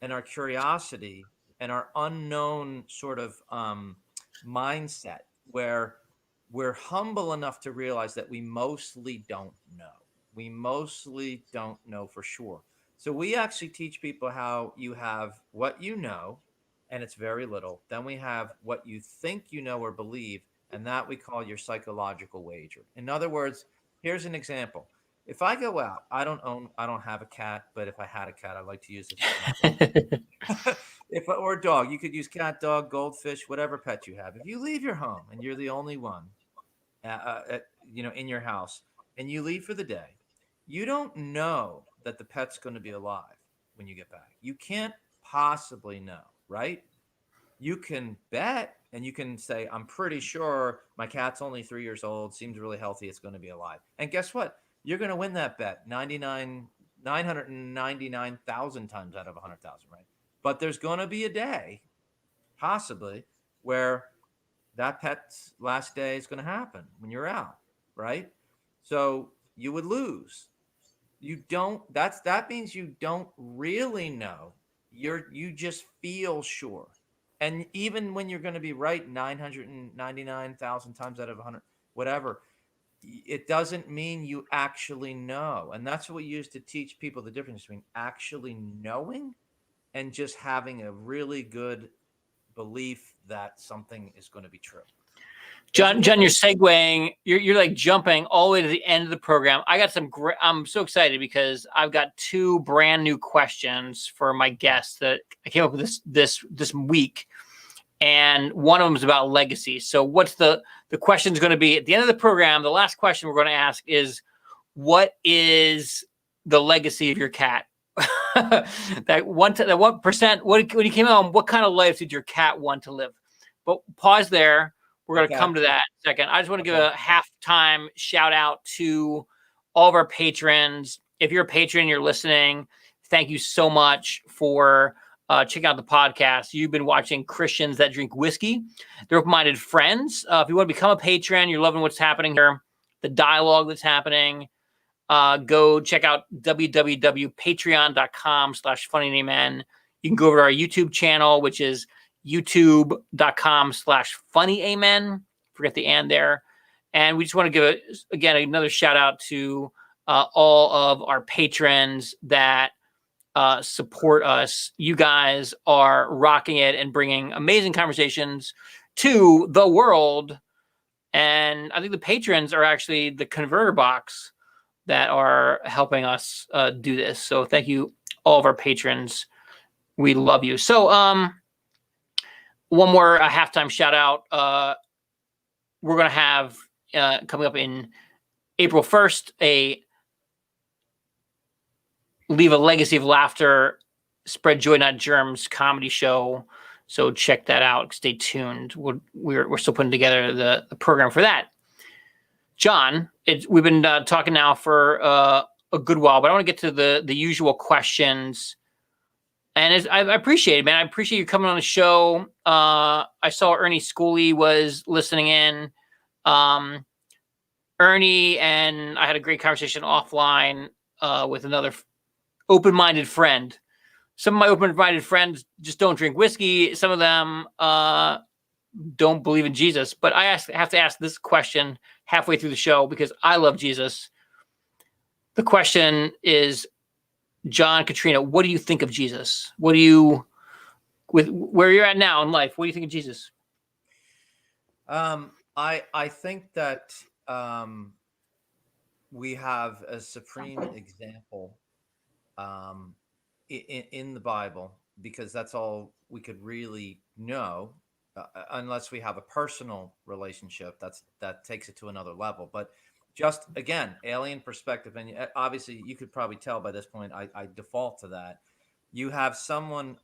and our curiosity and our unknown sort of mindset, where we're humble enough to realize that we mostly don't know. We mostly don't know for sure. So we actually teach people how you have what you know, and it's very little. Then we have what you think you know or believe, and that we call your psychological wager. In other words, here's an example. If I go out, I don't have a cat, but if I had a cat, I'd like to use this example. If or a dog, you could use cat, dog, goldfish, whatever pet you have. If you leave your home and you're the only one, in your house, and you leave for the day, you don't know that the pet's going to be alive when you get back. You can't possibly know, right? You can bet and you can say, I'm pretty sure my cat's only 3 years old, seems really healthy, it's going to be alive. And guess what? You're going to win that bet 999,000 times out of 100,000, right? But there's going to be a day, possibly, where that pet's last day is going to happen when you're out, right? So you would lose. That means you don't really know. You just feel sure. And even when you're going to be right 999,000 times out of 100, whatever, it doesn't mean you actually know. And that's what we use to teach people the difference between actually knowing and just having a really good belief that something is going to be true. John, you're segueing. You're like jumping all the way to the end of the program. I got some great. I'm so excited because I've got 2 brand new questions for my guests that I came up with this week, and one of them is about legacy. So, what's the question is going to be at the end of the program? The last question we're going to ask is, what is the legacy of your cat? that 1%. When you came home, what kind of life did your cat want to live? But pause there. We're going to come to that in a second. I just want to give a halftime shout out to all of our patrons. If you're a patron, you're listening, thank you so much for checking out the podcast. You've been watching Christians That Drink Whiskey. They're open-minded friends. If you want to become a patron, you're loving what's happening here, the dialogue that's happening, go check out www.patreon.com/Funny&Amen. You can go over to our YouTube channel, which is youtube.com/Funny&Amen. Forget the and there. And we just want to give again another shout out to all of our patrons that support us. You guys are rocking it and bringing amazing conversations to the world. And I think the patrons are actually the converter box that are helping us do this. So thank you, all of our patrons. We love you. So, one more halftime shout out. We're going to have coming up in April 1st, Leave a Legacy of Laughter, Spread Joy Not Germs comedy show. So check that out. Stay tuned. We're still putting together the program for that. John, we've been talking now for a good while, but I want to get to the usual questions. And I appreciate it, man. I appreciate you coming on the show. I saw Ernie Schooley was listening in. Ernie and I had a great conversation offline with another open-minded friend. Some of my open-minded friends just don't drink whiskey. Some of them don't believe in Jesus. But I have to ask this question halfway through the show because I love Jesus. The question is, John, Katrina, what do you think of Jesus? With where you're at now in life, what do you think of Jesus? I think that we have a supreme example in the Bible, because that's all we could really know, unless we have a personal relationship. That takes it to another level. But just again, alien perspective, and obviously you could probably tell by this point, I default to that. You have someone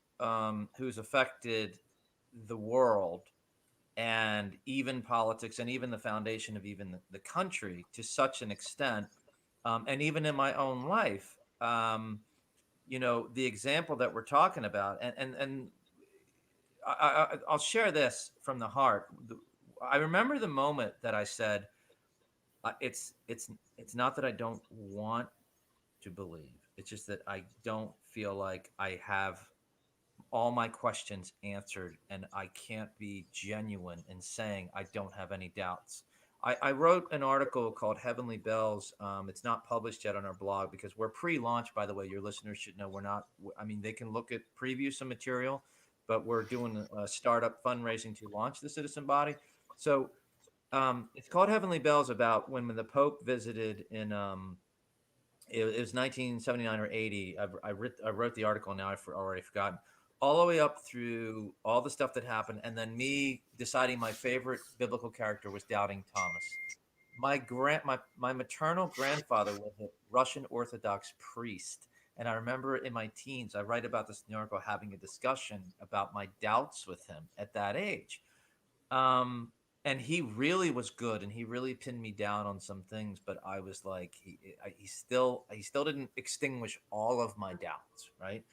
who's affected the world and even politics and even the foundation of even the country to such an extent. And even in my own life, the example that we're talking about, and I'll share this from the heart. I remember the moment that I said, it's not that I don't want to believe. It's just that I don't feel like I have all my questions answered, and I can't be genuine in saying I don't have any doubts. I wrote an article called Heavenly Bells. It's not published yet on our blog because we're pre-launch, by the way. Your listeners should know we're not. I mean, they can look at preview some material, but we're doing a startup fundraising to launch the Citizen Body. So it's called Heavenly Bells, about when the Pope visited in it was 1979 or 80. I wrote the article, now I've already forgotten, all the way up through all the stuff that happened, and then me deciding my favorite biblical character was Doubting Thomas. My maternal grandfather was a Russian Orthodox priest, and I remember in my teens, I write about this in the article, having a discussion about my doubts with him at that age. And he really was good, and he really pinned me down on some things, but I was like, he still didn't extinguish all of my doubts, right?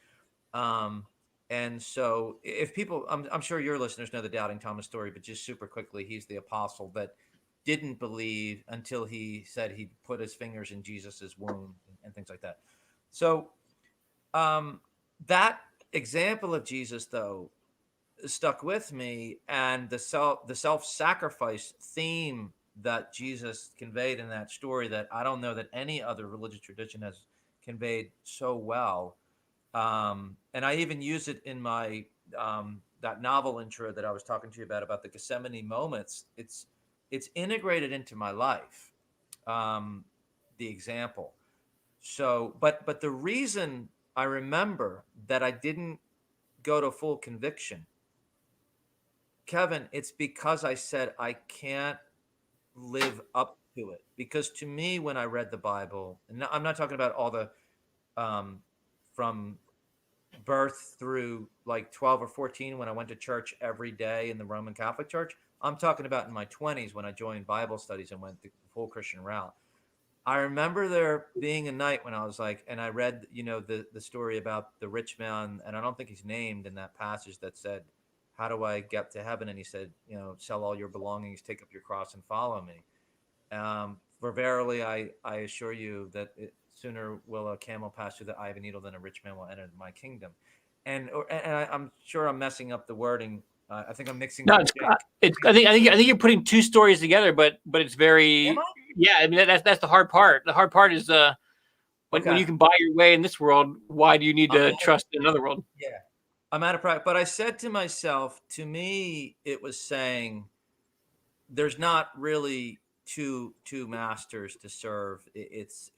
And so if people, I'm sure your listeners know the Doubting Thomas story, but just super quickly, he's the apostle that didn't believe until he said he'd put his fingers in Jesus's wound and things like that. So that example of Jesus, though, stuck with me, and the self-sacrifice theme that Jesus conveyed in that story, that I don't know that any other religious tradition has conveyed so well. And I even use it in my that novel intro that I was talking to you about the Gethsemane moments. It's integrated into my life, the example. So, but the reason I remember that I didn't go to full conviction, Kevin, it's because I said I can't live up to it. Because to me, when I read the Bible, and I'm not talking about all the from birth through like 12 or 14 when I went to church every day in the Roman Catholic Church. I'm talking about in my 20s when I joined Bible studies and went the full Christian route. I remember there being a night when I was like, and I read, the story about the rich man, and I don't think he's named in that passage, that said, how do I get to heaven? And he said, sell all your belongings, take up your cross, and follow me. For verily, I assure you that sooner will a camel pass through the eye of a needle than a rich man will enter my kingdom. And I'm sure I'm messing up the wording. I think I'm mixing. No, I think you're putting two stories together, but it's very. Am I? Yeah, I mean that's the hard part. The hard part is when you can buy your way in this world, why do you need to trust in another world? Yeah, I'm out of practice. But I said to myself, to me, it was saying, there's not really two masters to serve. It's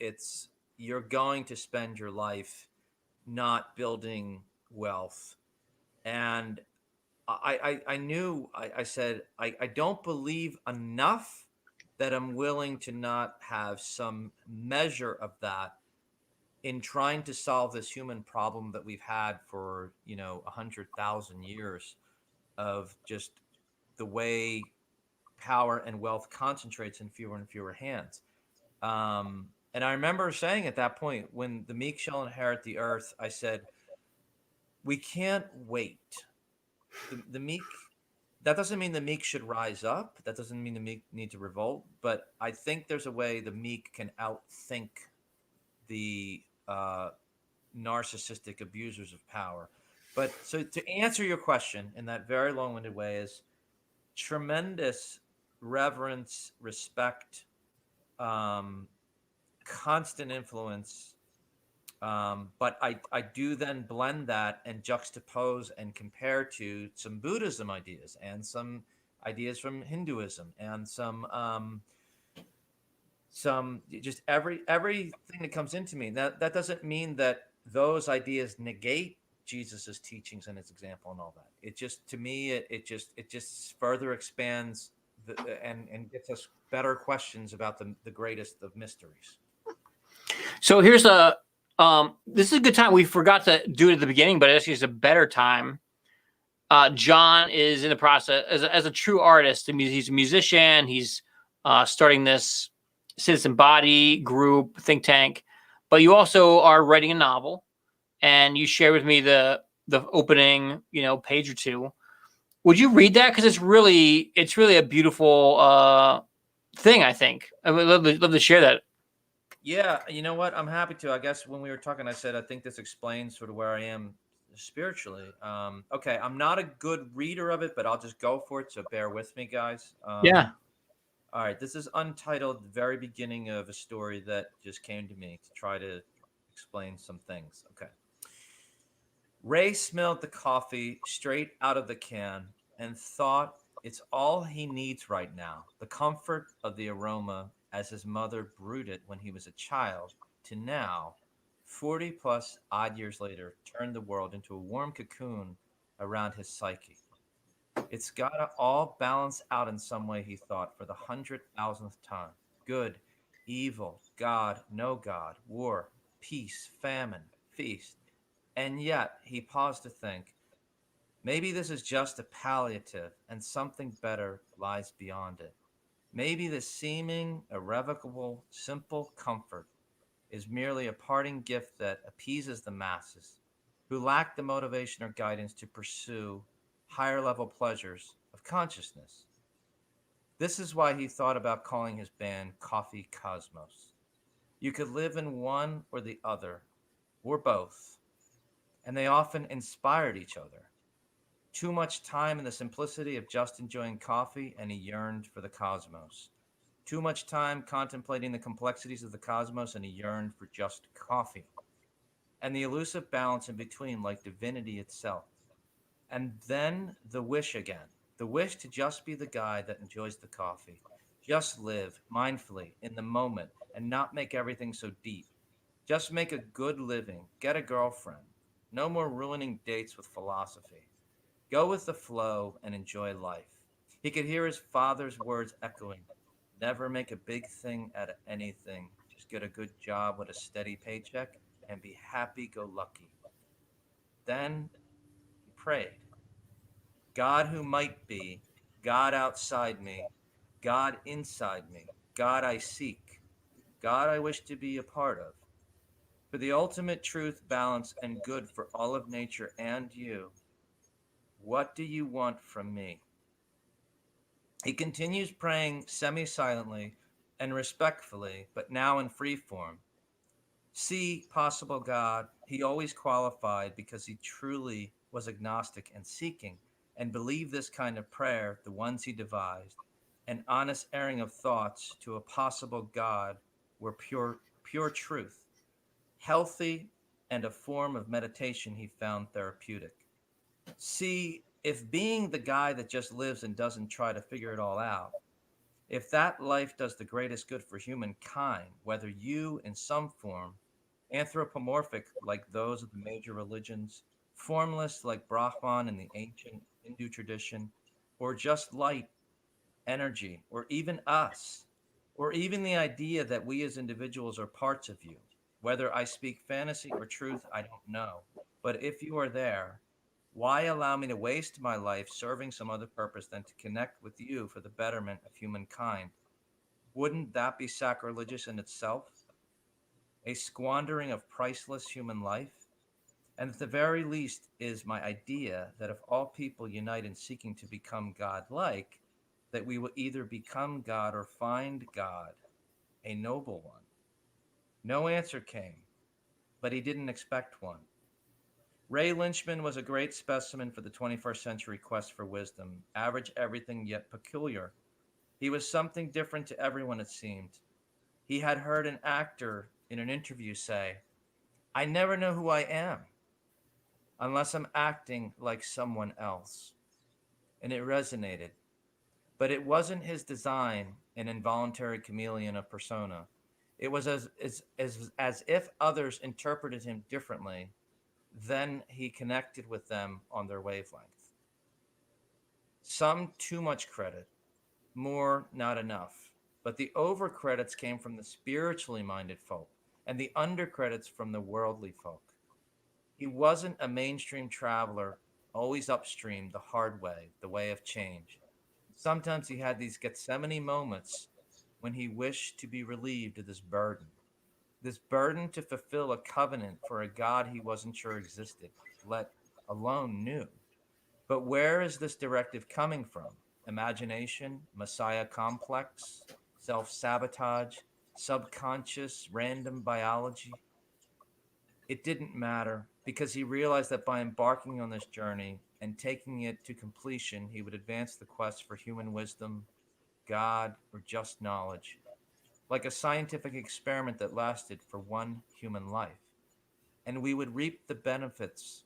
you're going to spend your life not building wealth. And I knew, I said, I don't believe enough that I'm willing to not have some measure of that in trying to solve this human problem that we've had for 100,000 years, of just the way power and wealth concentrates in fewer and fewer hands. And I remember saying at that point, when the meek shall inherit the earth, I said, we can't wait. The meek, that doesn't mean the meek should rise up. That doesn't mean the meek need to revolt. But I think there's a way the meek can outthink the narcissistic abusers of power. But so to answer your question in that very long-winded way, is tremendous reverence, respect, constant influence. But I do then blend that and juxtapose and compare to some Buddhism ideas and some ideas from Hinduism and some just everything that comes into me. That doesn't mean that those ideas negate Jesus's teachings and his example and all that. It just, to me, it just further expands and gets us better questions about the greatest of mysteries. So here's this is a good time. We forgot to do it at the beginning, but actually it's a better time. John is in the process as a true artist. I mean, he's a musician. He's starting this Citizen Body group, think tank, but you also are writing a novel. and you shared with me the opening, page or two. Would you read that? Because it's really a beautiful thing. I think I would love to share that. Yeah, you know what? I'm happy to. I guess when we were talking, I said I think this explains sort of where I am spiritually. Okay, I'm not a good reader of it, but I'll just go for it. So bear with me, guys. Yeah. All right, this is Untitled, the very beginning of a story that just came to me to try to explain some things. Okay. Ray smelled the coffee straight out of the can and thought it's all he needs right now, the comfort of the aroma as his mother brewed it when he was a child, to now, 40 plus odd years later, turned the world into a warm cocoon around his psyche. It's got to all balance out in some way, he thought, for the 100,000th time. Good, evil, God, no God, war, peace, famine, feast. And yet, he paused to think, maybe this is just a palliative and something better lies beyond it. Maybe the seeming, irrevocable, simple comfort is merely a parting gift that appeases the masses who lack the motivation or guidance to pursue higher level pleasures of consciousness. This is why he thought about calling his band Coffee Cosmos. You could live in one or the other, or both, and they often inspired each other. Too much time in the simplicity of just enjoying coffee, and he yearned for the cosmos. Too much time contemplating the complexities of the cosmos, and he yearned for just coffee. And the elusive balance in between, like divinity itself. And then the wish again, the wish to just be the guy that enjoys the coffee, just live mindfully in the moment and not make everything so deep. Just make a good living, get a girlfriend. No more ruining dates with philosophy. Go with the flow and enjoy life. He could hear his father's words echoing. Never make a big thing out of anything. Just get a good job with a steady paycheck and be happy go lucky. Then he prayed. God who might be, God outside me, God inside me, God I seek, God I wish to be a part of. For the ultimate truth, balance, and good for all of nature and you, what do you want from me? He continues praying semi silently and respectfully, but now in free form. See, possible God, he always qualified because he truly was agnostic and seeking, and believed this kind of prayer, the ones he devised, an honest airing of thoughts to a possible God were pure truth, healthy, and a form of meditation he found therapeutic. See, if being the guy that just lives and doesn't try to figure it all out, if that life does the greatest good for humankind, whether you in some form, anthropomorphic like those of the major religions, formless like Brahman in the ancient Hindu tradition, or just light, energy, or even us, or even the idea that we as individuals are parts of you. Whether I speak fantasy or truth, I don't know. But if you are there, why allow me to waste my life serving some other purpose than to connect with you for the betterment of humankind? Wouldn't that be sacrilegious in itself? A squandering of priceless human life? And at the very least is my idea that if all people unite in seeking to become God-like, that we will either become God or find God, a noble one. No answer came, but he didn't expect one. Ray Lynchman was a great specimen for the 21st century quest for wisdom, average everything yet peculiar. He was something different to everyone, it seemed. He had heard an actor in an interview say, I never know who I am unless I'm acting like someone else. And it resonated. But it wasn't his design, an involuntary chameleon of persona. It was as if others interpreted him differently. Then he connected with them on their wavelength. Some too much credit, more not enough. But the over credits came from the spiritually minded folk, and the under credits from the worldly folk. He wasn't a mainstream traveler, always upstream, the hard way, the way of change. Sometimes he had these Gethsemane moments when he wished to be relieved of this burden. this burden to fulfill a covenant for a God he wasn't sure existed, let alone knew. But where is this directive coming from? Imagination, Messiah complex, self-sabotage, subconscious, random biology? It didn't matter because he realized that by embarking on this journey and taking it to completion, he would advance the quest for human wisdom, God, or just knowledge, like a scientific experiment that lasted for one human life. And we would reap the benefits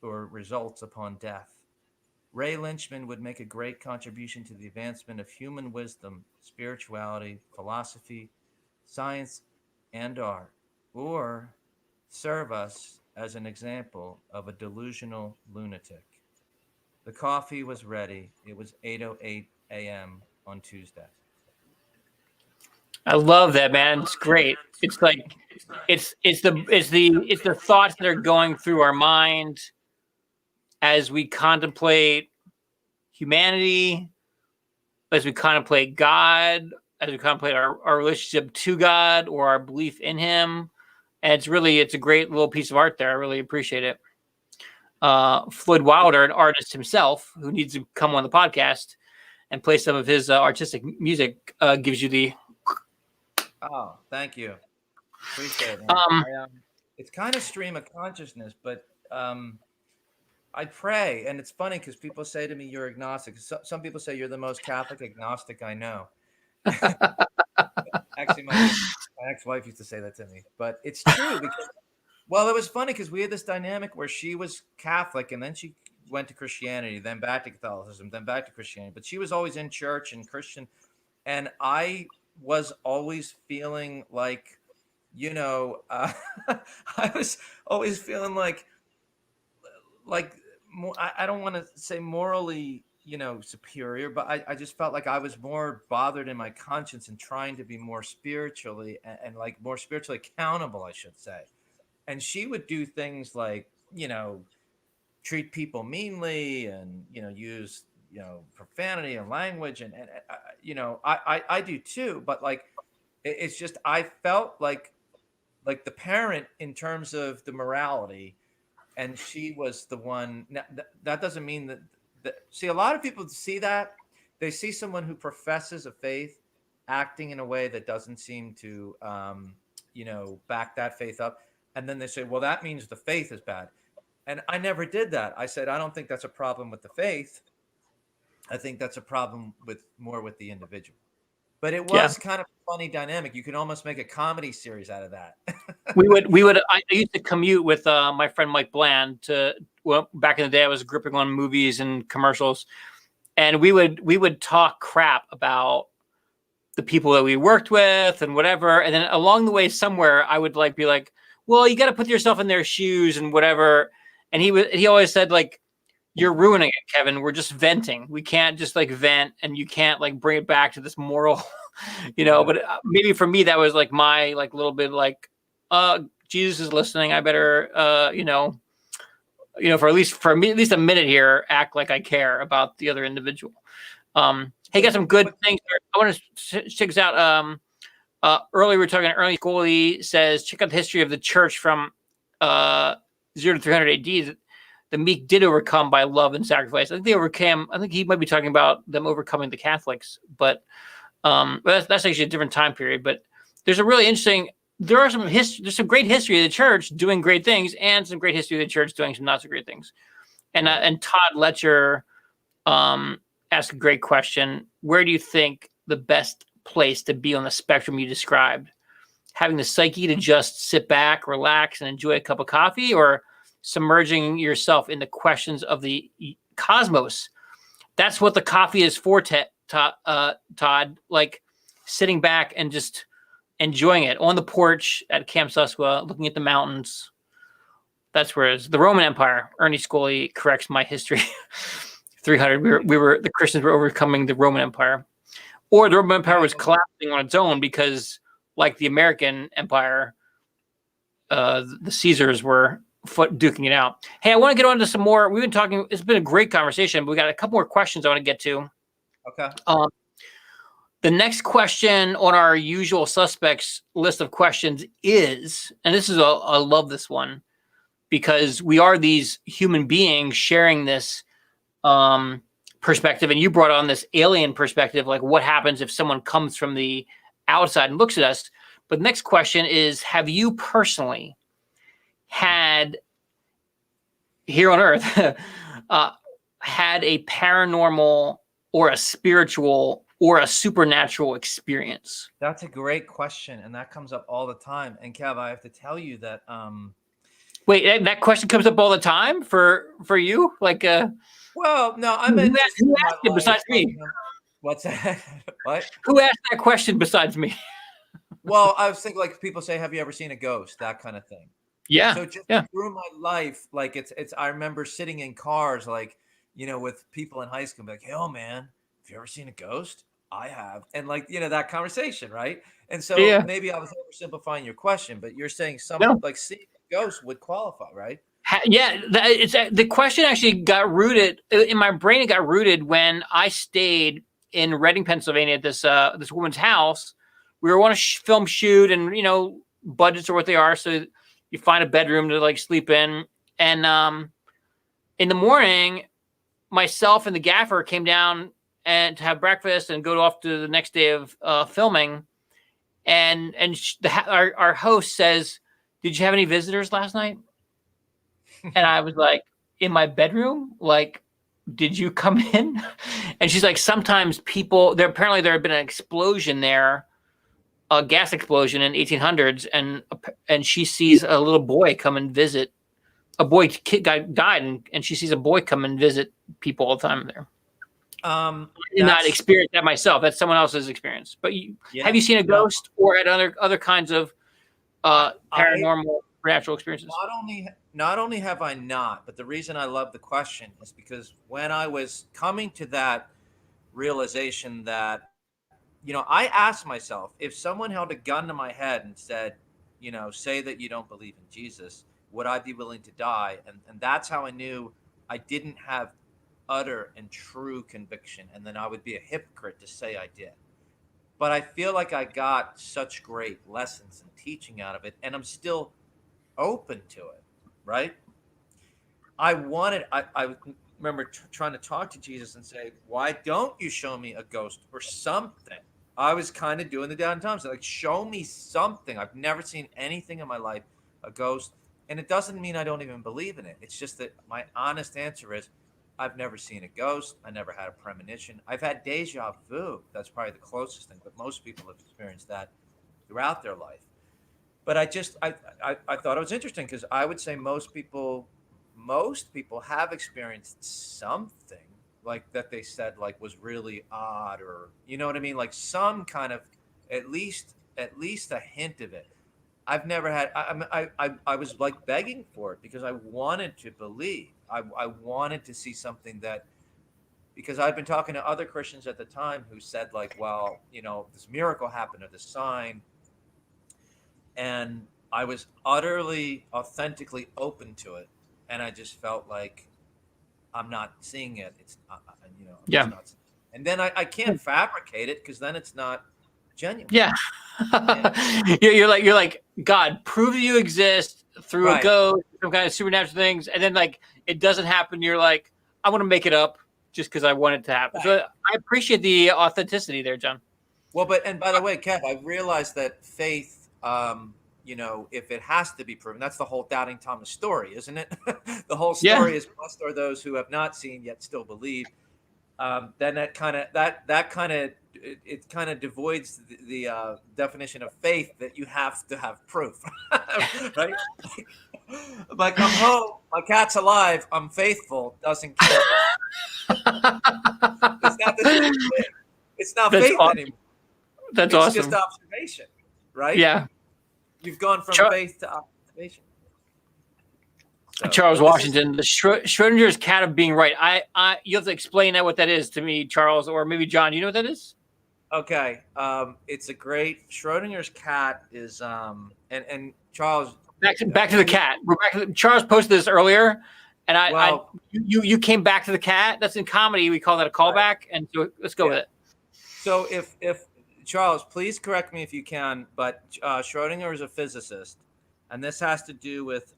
or results upon death. Ray Lynchman would make a great contribution to the advancement of human wisdom, spirituality, philosophy, science, and art, or serve us as an example of a delusional lunatic. The coffee was ready. It was 8:08 a.m. on Tuesday. I love that, man. It's great. It's like it's the thoughts that are going through our mind as we contemplate humanity, as we contemplate God, as we contemplate our relationship to God or our belief in him. And it's a great little piece of art there. I really appreciate it. Floyd Wilder, an artist himself who needs to come on the podcast and play some of his artistic music, gives you the. Oh, thank you. Appreciate it. It's kind of stream of consciousness, but I pray, and it's funny because people say to me, "You're agnostic." Some people say you're the most Catholic agnostic I know. Actually, my ex-wife used to say that to me, but it's true because, well, it was funny because we had this dynamic where she was Catholic and then she went to Christianity, then back to Catholicism, then back to Christianity, but she was always in church and Christian, and I was always feeling like, I was always feeling like I don't want to say morally, superior, but I just felt like I was more bothered in my conscience and trying to be more spiritually and like more spiritually accountable, I should say. And she would do things like, treat people meanly and, use, profanity and language. And I do too. But like, it's just, I felt like the parent in terms of the morality, and she was the one. Now, that doesn't mean that. See, a lot of people see that they see someone who professes a faith acting in a way that doesn't seem to, back that faith up, and then they say, "Well, that means the faith is bad." And I never did that. I said, I don't think that's a problem with the faith. I think that's a problem with the individual. But it was kind of a funny dynamic. You could almost make a comedy series out of that. I used to commute with my friend Mike Bland back in the day. I was gripping on movies and commercials, and we would talk crap about the people that we worked with and whatever. And then along the way somewhere, I would be like, well, you got to put yourself in their shoes and whatever. And he always said, like, you're ruining it, Kevin. We're just venting. We can't just vent, and you can't bring it back to this moral, but maybe for me, that was my little bit Jesus is listening. I better, for at least a minute here, act like I care about the other individual. Hey, got some good things here. I want to check this out. Earlier we were talking. Early Schoolie says, check out the history of the church from 0 to 300 AD. The meek did overcome by love and sacrifice. I think they overcame. I think he might be talking about them overcoming the Catholics, but that's actually a different time period. But there's a really interesting. There's some great history of the church doing great things, and some great history of the church doing some not so great things. And Todd Letcher asked a great question. Where do you think the best place to be on the spectrum you described? Having the psyche to just sit back, relax, and enjoy a cup of coffee, or submerging yourself in the questions of the cosmos? That's what the coffee is for, Todd. Sitting back and just enjoying it on the porch at Camp Susquehanna, looking at the mountains. That's where it is. The Roman Empire. Ernie Scully corrects my history. 300. We were the Christians were overcoming the Roman Empire, or the Roman Empire was collapsing on its own because, like the American Empire, the Caesars were duking it out. Hey, I want to get on to some more. We've been talking. It's been a great conversation, but we got a couple more questions I want to get to. Okay. The next question on our usual suspects list of questions is, and this is I love this one, because we are these human beings sharing this perspective, and you brought on this alien perspective, like what happens if someone comes from the outside and looks at us. But the next question is, have you personally had here on Earth had a paranormal or a spiritual or a supernatural experience? That's a great question, and that comes up all the time. And Kev, I have to tell you that Wait, that question comes up all the time for you? Like well, no, I meant who asked it besides me? What's that? What? Who asked that question besides me? Well, I was thinking like people say, have you ever seen a ghost? That kind of thing. Yeah. So just yeah. through my life, like it's I remember sitting in cars, like, you know, with people in high school, like, hey, oh man, have you ever seen a ghost? I have. And like, you know, that conversation, right? And so Yeah. maybe I was oversimplifying your question, but you're saying like seeing a ghost would qualify, right? Yeah, the question actually got rooted in my brain. It got rooted when I stayed in Reading, Pennsylvania, at this woman's house. We were on a film shoot, and you know, budgets are what they are, so you find a bedroom to like sleep in. And in the morning, myself and the gaffer came down and to have breakfast and go off to the next day of filming. And our host says, "Did you have any visitors last night?" And I was like, "In my bedroom? Like, did you come in?" And she's like, "Sometimes people there had been an explosion there, a gas explosion in 1800s, and she sees a little boy come and visit. Kid guy died, and she sees a boy come and visit people all the time there." I did not experience that myself. That's someone else's experience. But have you seen a ghost or had other kinds of paranormal, natural experiences? Not only have I not, but the reason I love the question is because when I was coming to that realization that, you know, I asked myself, if someone held a gun to my head and said, you know, say that you don't believe in Jesus, would I be willing to die? And that's how I knew I didn't have utter and true conviction, and then I would be a hypocrite to say I did. But I feel like I got such great lessons and teaching out of it, and I'm still open to it, right? I remember trying to talk to Jesus and say, why don't you show me a ghost or something? I was kind of doing the down times, like, show me something. I've never seen anything in my life, a ghost. And it doesn't mean I don't even believe in it. It's just that my honest answer is, I've never seen a ghost. I never had a premonition. I've had deja vu. That's probably the closest thing, but most people have experienced that throughout their life. But I thought it was interesting because I would say most people have experienced something like that they said like was really odd, or you know what I mean, like some kind of at least a hint of it. I've never had. I was like begging for it because I wanted to believe. I wanted to see something that, because I'd been talking to other Christians at the time who said like, well, you know, this miracle happened or this sign. And I was utterly, authentically open to it. And I just felt like I'm not seeing it. It's, you know, Yeah. It's not, and then I can't fabricate it because then it's not genuine. Yeah. You're like, God, prove you exist through a ghost, some kind of supernatural things. And then like, it doesn't happen. You're like, I want to make it up just because I want it to happen. Right. So I appreciate the authenticity there, John. Well, and by the way, Kev, I realized that faith, you know, if it has to be proven, that's the whole Doubting Thomas story, isn't it? The whole story is, blessed are those who have not seen yet still believe. Then that kind of devoids the definition of faith that you have to have proof, right? Like I'm home, my cat's alive, I'm faithful, doesn't kill. It's not the same thing. It's not faith anymore. That's awesome. It's just observation, right? Yeah. You've gone from faith to observation. So, Charles Washington, the Schrodinger's cat of being right. You have to explain what that is to me, Charles, or maybe John. Do you know what that is? Okay. It's a great Schrodinger's cat is and Charles. Back to the cat. We're back to Charles posted this earlier, and you came back to the cat. That's in comedy. We call that a callback, right. And so let's go with it. So Charles, please correct me if you can, but Schrodinger is a physicist, and this has to do with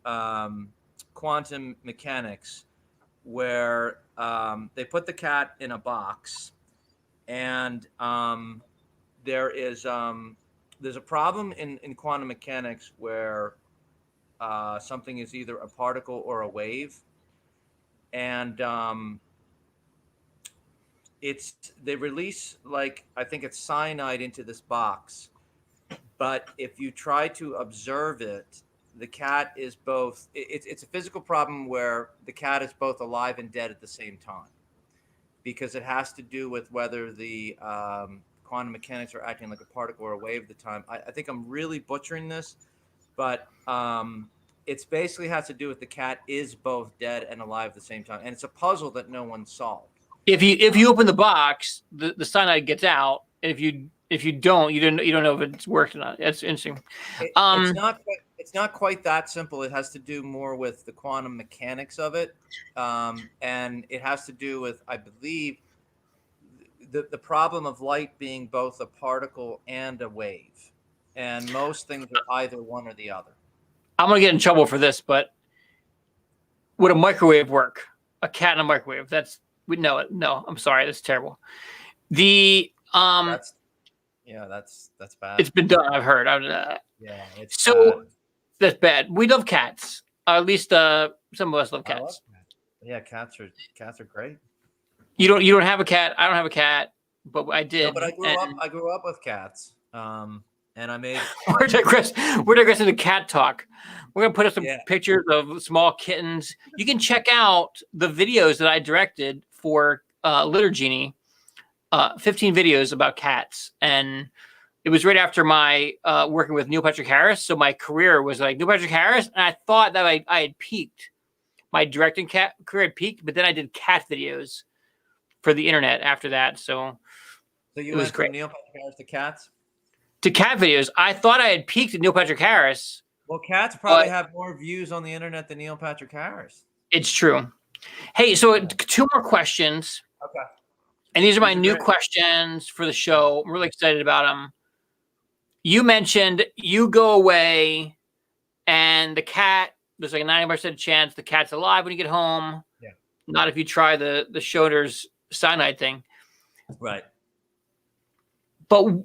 quantum mechanics, where they put the cat in a box, and there's a problem in quantum mechanics where something is either a particle or a wave, and they release, like, I think it's cyanide into this box, but if you try to observe it, the cat is both. It's a physical problem where the cat is both alive and dead at the same time, because it has to do with whether the quantum mechanics are acting like a particle or a wave at the time. I think I'm really butchering this, but it's basically has to do with the cat is both dead and alive at the same time, and it's a puzzle that no one solved. If you open the box, the cyanide gets out. If you don't, you don't know if it's worked or not. That's interesting. It's not quite that simple. It has to do more with the quantum mechanics of it, and it has to do with, I believe, the problem of light being both a particle and a wave, and most things are either one or the other. I'm gonna get in trouble for this, but would a microwave work? A cat in a microwave? That's no. I'm sorry, that's terrible. That's bad. It's been done. I've heard. Yeah, it's so bad. That's bad. We love cats. At least some of us love cats. Yeah, cats are great. You don't have a cat. I don't have a cat, but I did. No, but I grew up with cats. And I made. We're digressing to cat talk. We're gonna put up some pictures of small kittens. You can check out the videos that I directed for Litter Genie. 15 videos about cats, and it was right after my working with Neil Patrick Harris. So my career was like Neil Patrick Harris, and I thought that I had peaked. My directing cat career had peaked, but then I did cat videos for the internet after that. So you went from Neil Patrick Harris to cats? To cat videos. I thought I had peaked at Neil Patrick Harris. Well, cats probably have more views on the internet than Neil Patrick Harris. It's true. Hey, so 2 more questions. Okay. And these are my new questions for the show. I'm really excited about them. You mentioned you go away and the cat, there's like a 90% chance the cat's alive when you get home. Yeah. Not if you try the Schrodinger's cyanide thing. Right. But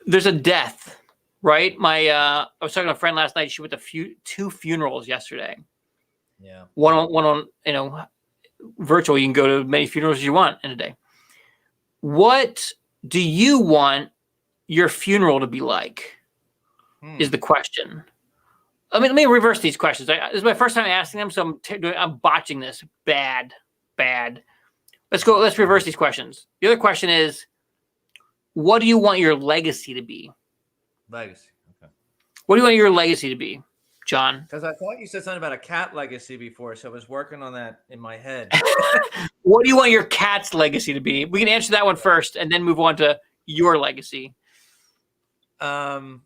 there's a death, right? I was talking to a friend last night. She went to 2 funerals yesterday. Yeah. One on virtual. You can go to as many funerals as you want in a day. What do you want your funeral to be like? Is the question. Let me reverse these questions. This is my first time asking them, so I'm botching this bad. Let's reverse these questions. The other question is, what do you want your legacy to be? Legacy. Okay. What do you want your legacy to be, John? Because I thought you said something about a cat legacy before, so I was working on that in my head. What do you want your cat's legacy to be? We can answer that one first and then move on to your legacy. The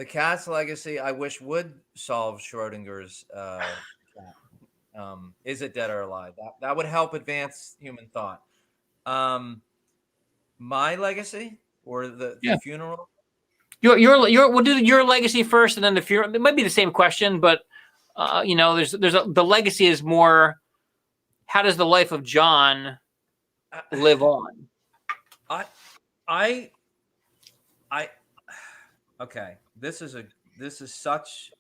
cat's legacy, I wish, would solve Schrodinger's cat. Is it dead or alive? That would help advance human thought. My legacy or the funeral? We'll do your legacy first, and then the funeral. It might be the same question, but the legacy is more. How does the life of John live on? Okay. This is such.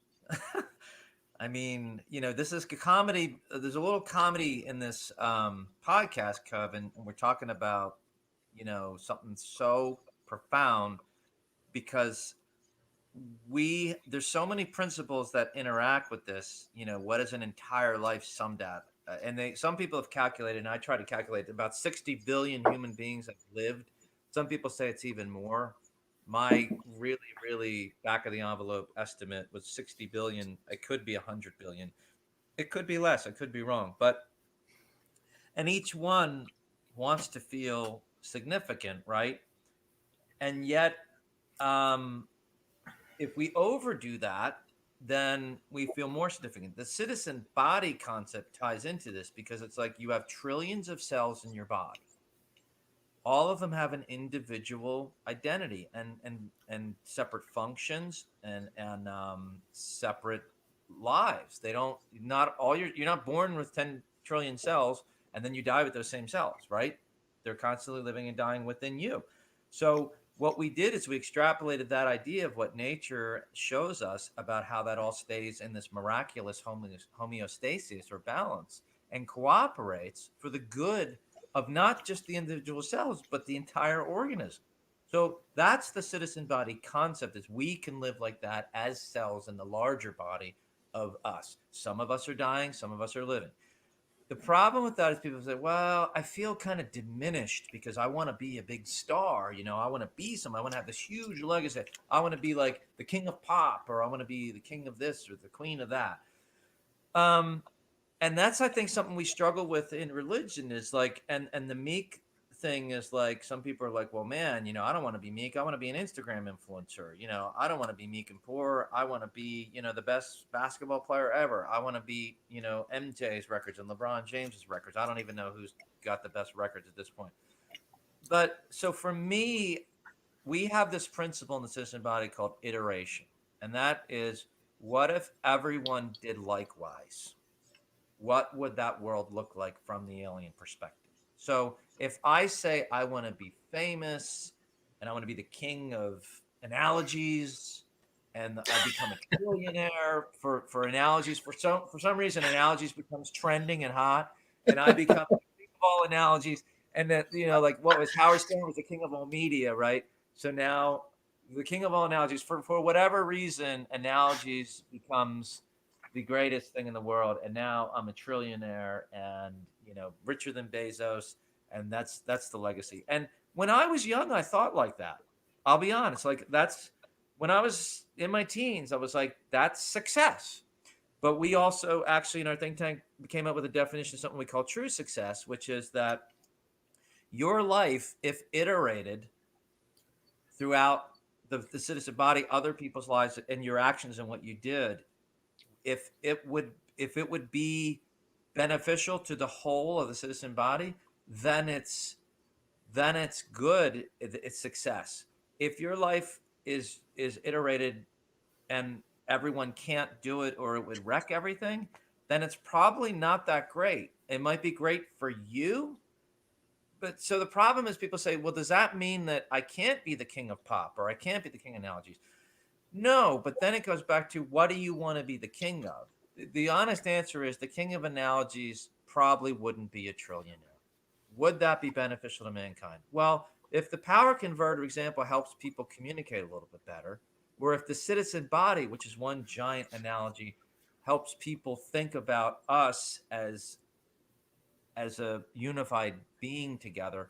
I mean, this is comedy. There's a little comedy in this podcast, Kevin, and we're talking about, something so profound, because there's so many principles that interact with this. What is an entire life summed at? And some people have calculated, and I try to calculate, about 60 billion human beings have lived. Some people say it's even more. My really, really back of the envelope estimate was 60 billion. It could be 100 billion. It could be less. I could be wrong. And each one wants to feel significant, right? And yet, if we overdo that, then we feel more significant. The citizen body concept ties into this, because it's like you have trillions of cells in your body. all of them have an individual identity and separate functions and separate lives. They don't not all you're not born with 10 trillion cells and then you die with those same cells, right? They're constantly living and dying within you. So what we did is we extrapolated that idea of what nature shows us about how that all stays in this miraculous homeostasis or balance and cooperates for the good of not just the individual cells, but the entire organism. So that's the citizen body concept, is we can live like that as cells in the larger body of us. Some of us are dying, some of us are living. The problem with that is people say, well, I feel kind of diminished because I want to be a big star. I want to be I want to have this huge legacy. I want to be like the king of pop, or I want to be the king of this or the queen of that. And that's, I think, something we struggle with in religion is like, and the meek thing is like, some people are like, well, man, I don't want to be meek. I want to be an Instagram influencer. I don't want to be meek and poor. I want to be, the best basketball player ever. I want to be, MJ's records and LeBron James's records. I don't even know who's got the best records at this point. But so for me, we have this principle in the citizen body called iteration. And that is, what if everyone did likewise? What would that world look like from the alien perspective? So if I say I want to be famous and I want to be the king of analogies and I become a trillionaire for analogies, for some reason analogies becomes trending and hot, and I become the king of all analogies, and that like what was Howard Stern was the king of all media, right? So now the king of all analogies, for whatever reason, analogies becomes the greatest thing in the world, and now I'm a trillionaire and richer than Bezos, and that's the legacy. And when I was young, I thought like that. I'll be honest, like that's when I was in my teens, I was like, that's success. But we also actually in our think tank came up with a definition of something we call true success, which is that your life, if iterated throughout the citizen body, other people's lives, and your actions and what you did, if it would be beneficial to the whole of the citizen body, then it's good. It's success. If your life is iterated and everyone can't do it, or it would wreck everything, then it's probably not that great. It might be great for you, but so the problem is people say, well, does that mean that I can't be the king of pop or I can't be the king of analogies? No, but then it goes back to, what do you want to be the king of? The honest answer is the king of analogies probably wouldn't be a trillionaire. Would that be beneficial to mankind? Well, if the power converter example helps people communicate a little bit better, or if the citizen body, which is one giant analogy, helps people think about us as a unified being together,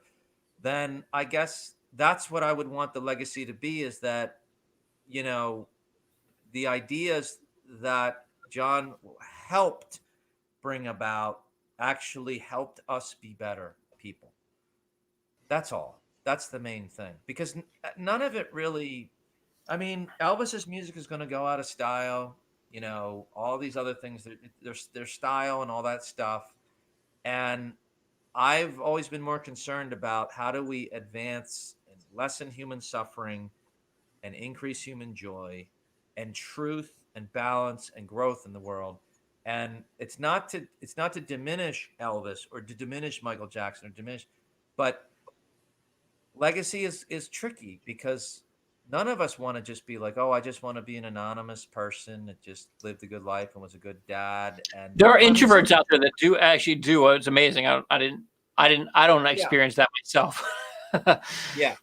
then I guess that's what I would want the legacy to be, is that, the ideas that John helped bring about actually helped us be better people. That's all. That's the main thing. Because none of it really, I mean, Elvis's music is going to go out of style, all these other things, their style and all that stuff. And I've always been more concerned about how do we advance and lessen human suffering and increase human joy and truth and balance and growth in the world. And it's not to diminish Elvis or to diminish Michael Jackson or diminish, but legacy is tricky because none of us want to just be like, oh, I just want to be an anonymous person that just lived a good life and was a good dad. And there are introverts out there that do actually do. It's amazing. I don't experience that myself. Yeah.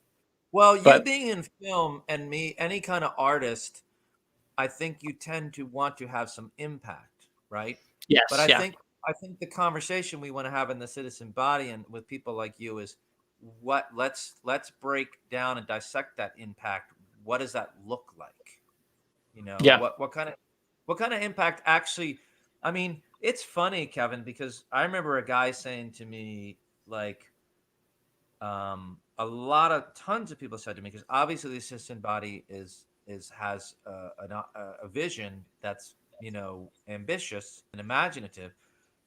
Well, you But being in film and me, any kind of artist, I think you tend to want to have some impact, right? yes, But I yeah. think the conversation we want to have in the citizen body and with people like you is let's break down and dissect that impact. What does that look like? Yeah. What kind of impact actually? I mean, it's funny, Kevin, because I remember a guy saying to me like, tons of people said to me, because obviously the citizen body has a vision that's ambitious and imaginative,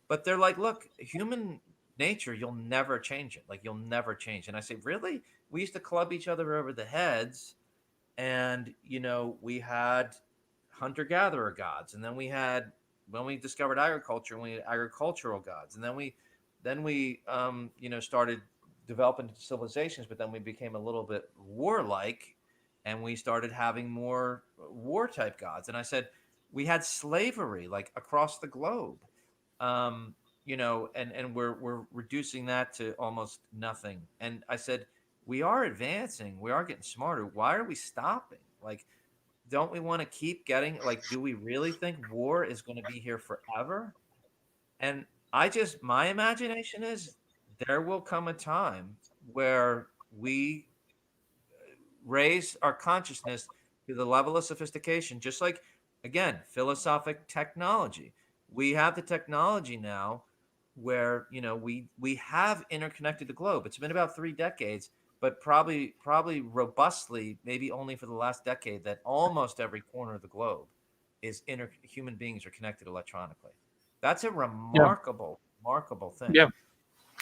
but they're like, look, human nature, you'll never change it. Like, you'll never change. And I say, really? We used to club each other over the heads, and we had hunter-gatherer gods, and then when we discovered agriculture, we had agricultural gods, and then we started developing civilizations, but then we became a little bit warlike, and we started having more war type gods. And I said, we had slavery like across the globe, and we're reducing that to almost nothing. And I said, we are advancing, we are getting smarter. Why are we stopping? Like, don't we want to keep getting, like, do we really think war is going to be here forever? And my imagination is, there will come a time where we raise our consciousness to the level of sophistication, just like, again, philosophic technology. We have the technology now where, we have interconnected the globe. It's been about 3 decades, but probably robustly, maybe only for the last decade, that almost every corner of the globe is human beings are connected electronically. That's a remarkable thing. Yeah.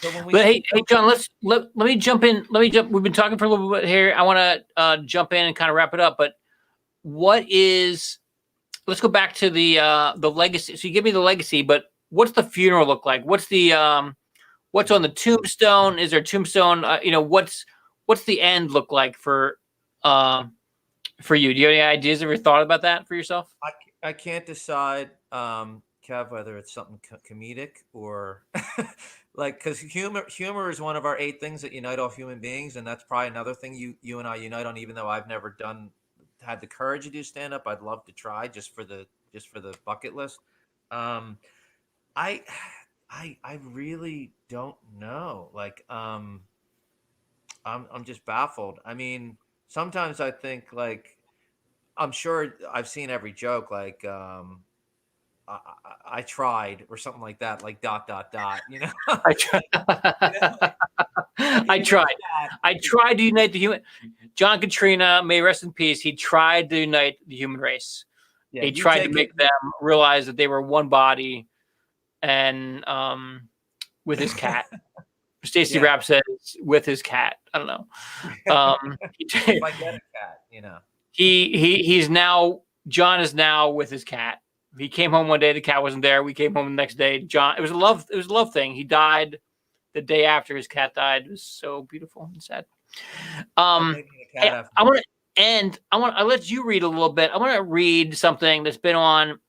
So when we But hey, John, let me jump in. We've been talking for a little bit here. I want to jump in and kind of wrap it up. But let's go back to the legacy. So you give me the legacy, but what's the funeral look like? What's the what's on the tombstone? Is there a tombstone? What's the end look like for you? Do you have any ideas? Have you thought about that for yourself? I can't decide, Kev, whether it's something comedic or like, because humor is one of our 8 things that unite all human beings, and that's probably another thing you and I unite on. Even though I've never had the courage to do stand up, I'd love to try just for the bucket list. I really don't know. Like, I'm just baffled. I mean, sometimes I think, like, I'm sure I've seen every joke, like, I tried, or something like that, like ... I tried. I tried. I tried to unite the human. John Katrina, may rest in peace. He tried to unite the human race. Yeah, he tried to make them realize that they were one body, and with his cat. Stacey Rapp says with his cat. I don't know. If I get a cat, he's now, John is now with his cat. He came home one day, the cat wasn't there. We came home the next day. John, it was a love thing. He died the day after his cat died. It was so beautiful and sad. I want to end. I'll let you read a little bit. I want to read something that's been on.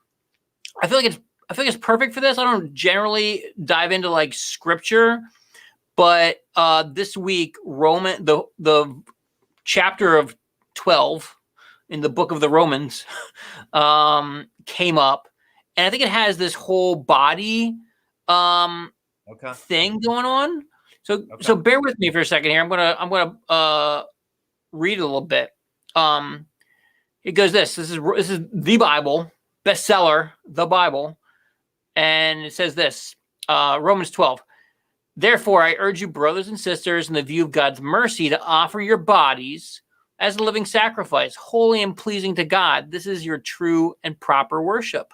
I feel like it's perfect for this. I don't generally dive into like scripture, but this week, the chapter of 12 in the book of the Romans came up, and I think it has this whole body thing going on. So bear with me for a second here. I'm gonna read a little bit. It goes this is the Bible bestseller, the Bible, and it says this, Romans 12. Therefore, I urge you, brothers and sisters, in the view of God's mercy, to offer your bodies as a living sacrifice, holy and pleasing to God. This is your true and proper worship.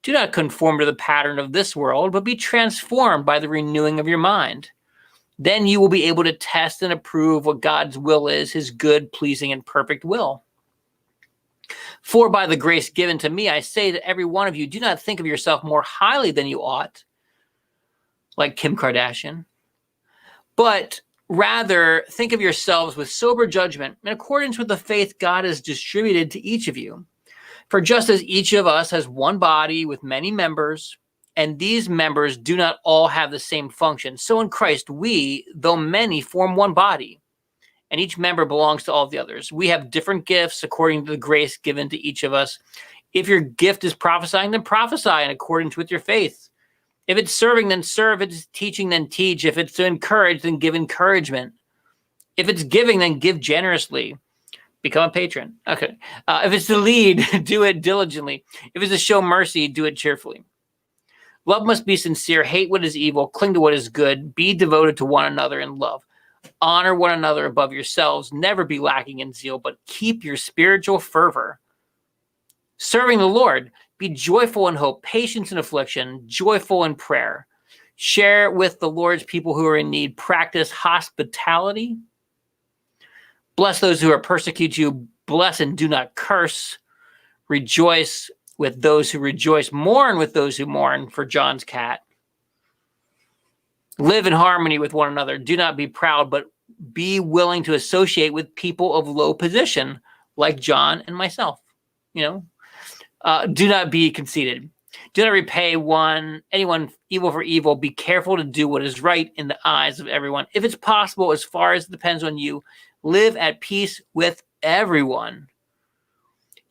Do not conform to the pattern of this world, but be transformed by the renewing of your mind. Then you will be able to test and approve what God's will is, his good, pleasing, and perfect will. For by the grace given to me, I say to every one of you, do not think of yourself more highly than you ought, like Kim Kardashian, but rather think of yourselves with sober judgment in accordance with the faith God has distributed to each of you. For just as each of us has one body with many members, and these members do not all have the same function, so in Christ we, though many, form one body, and each member belongs to all the others. We have different gifts according to the grace given to each of us. If your gift is prophesying, then prophesy in accordance with your faith. If it's serving, then serve. If it's teaching, then teach. If it's to encourage, then give encouragement. If it's giving, then give generously. Become a patron. Okay. If it's to lead, do it diligently. If it's to show mercy, do it cheerfully. Love must be sincere. Hate what is evil. Cling to what is good. Be devoted to one another in love. Honor one another above yourselves. Never be lacking in zeal, but keep your spiritual fervor. Serving the Lord. Be joyful in hope, patience in affliction, joyful in prayer. Share with the Lord's people who are in need. Practice hospitality. Bless those who are persecute you. Bless and do not curse. Rejoice with those who rejoice. Mourn with those who mourn, for John's cat. Live in harmony with one another. Do not be proud, but be willing to associate with people of low position, like John and myself. Do not be conceited. Do not repay anyone evil for evil. Be careful to do what is right in the eyes of everyone. If it's possible, as far as it depends on you, live at peace with everyone.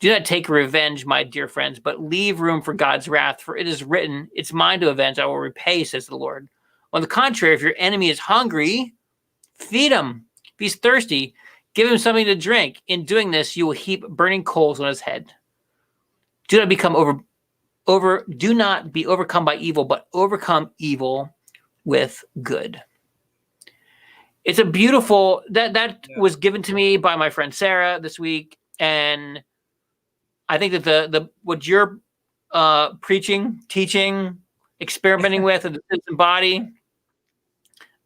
Do not take revenge, my dear friends, but leave room for God's wrath, for it is written, it's mine to avenge, I will repay, says the Lord. On the contrary, if your enemy is hungry, feed him. If he's thirsty, give him something to drink. In doing this, you will heap burning coals on his head. Do not do not be overcome by evil, but overcome evil with good. It's a beautiful that was given to me by my friend Sarah this week, and I think that the what you're preaching, teaching, experimenting with in the citizen body,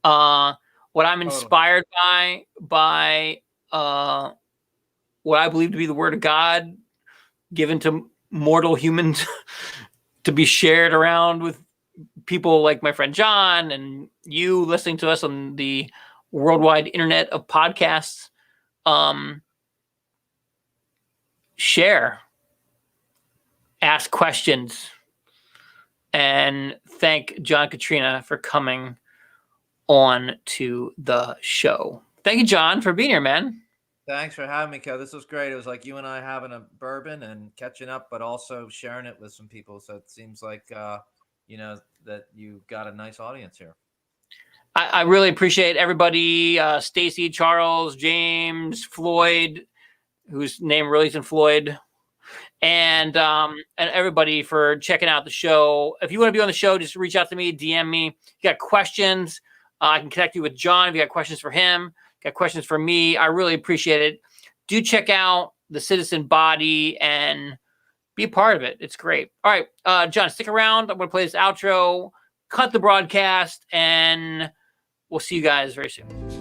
what I'm inspired by what I believe to be the word of God given to mortal humans to be shared around with people like my friend John and you listening to us on the worldwide internet of podcasts. Share, ask questions, and thank John Katrina for coming on to the show. Thank you, John, for being here, man. Thanks for having me, Kev. This was great. It was like you and I having a bourbon and catching up, but also sharing it with some people. So it seems like, that you got a nice audience here. I really appreciate everybody. Stacy, Charles, James, Floyd, whose name really isn't Floyd, and everybody for checking out the show. If you want to be on the show, just reach out to me, DM me. If you got questions, I can connect you with John. If you got questions for him, got questions for me, I really appreciate it. Do check out the Citizen Body and be a part of it. It's great. All right, John, stick around. I'm going to play this outro, cut the broadcast, and we'll see you guys very soon.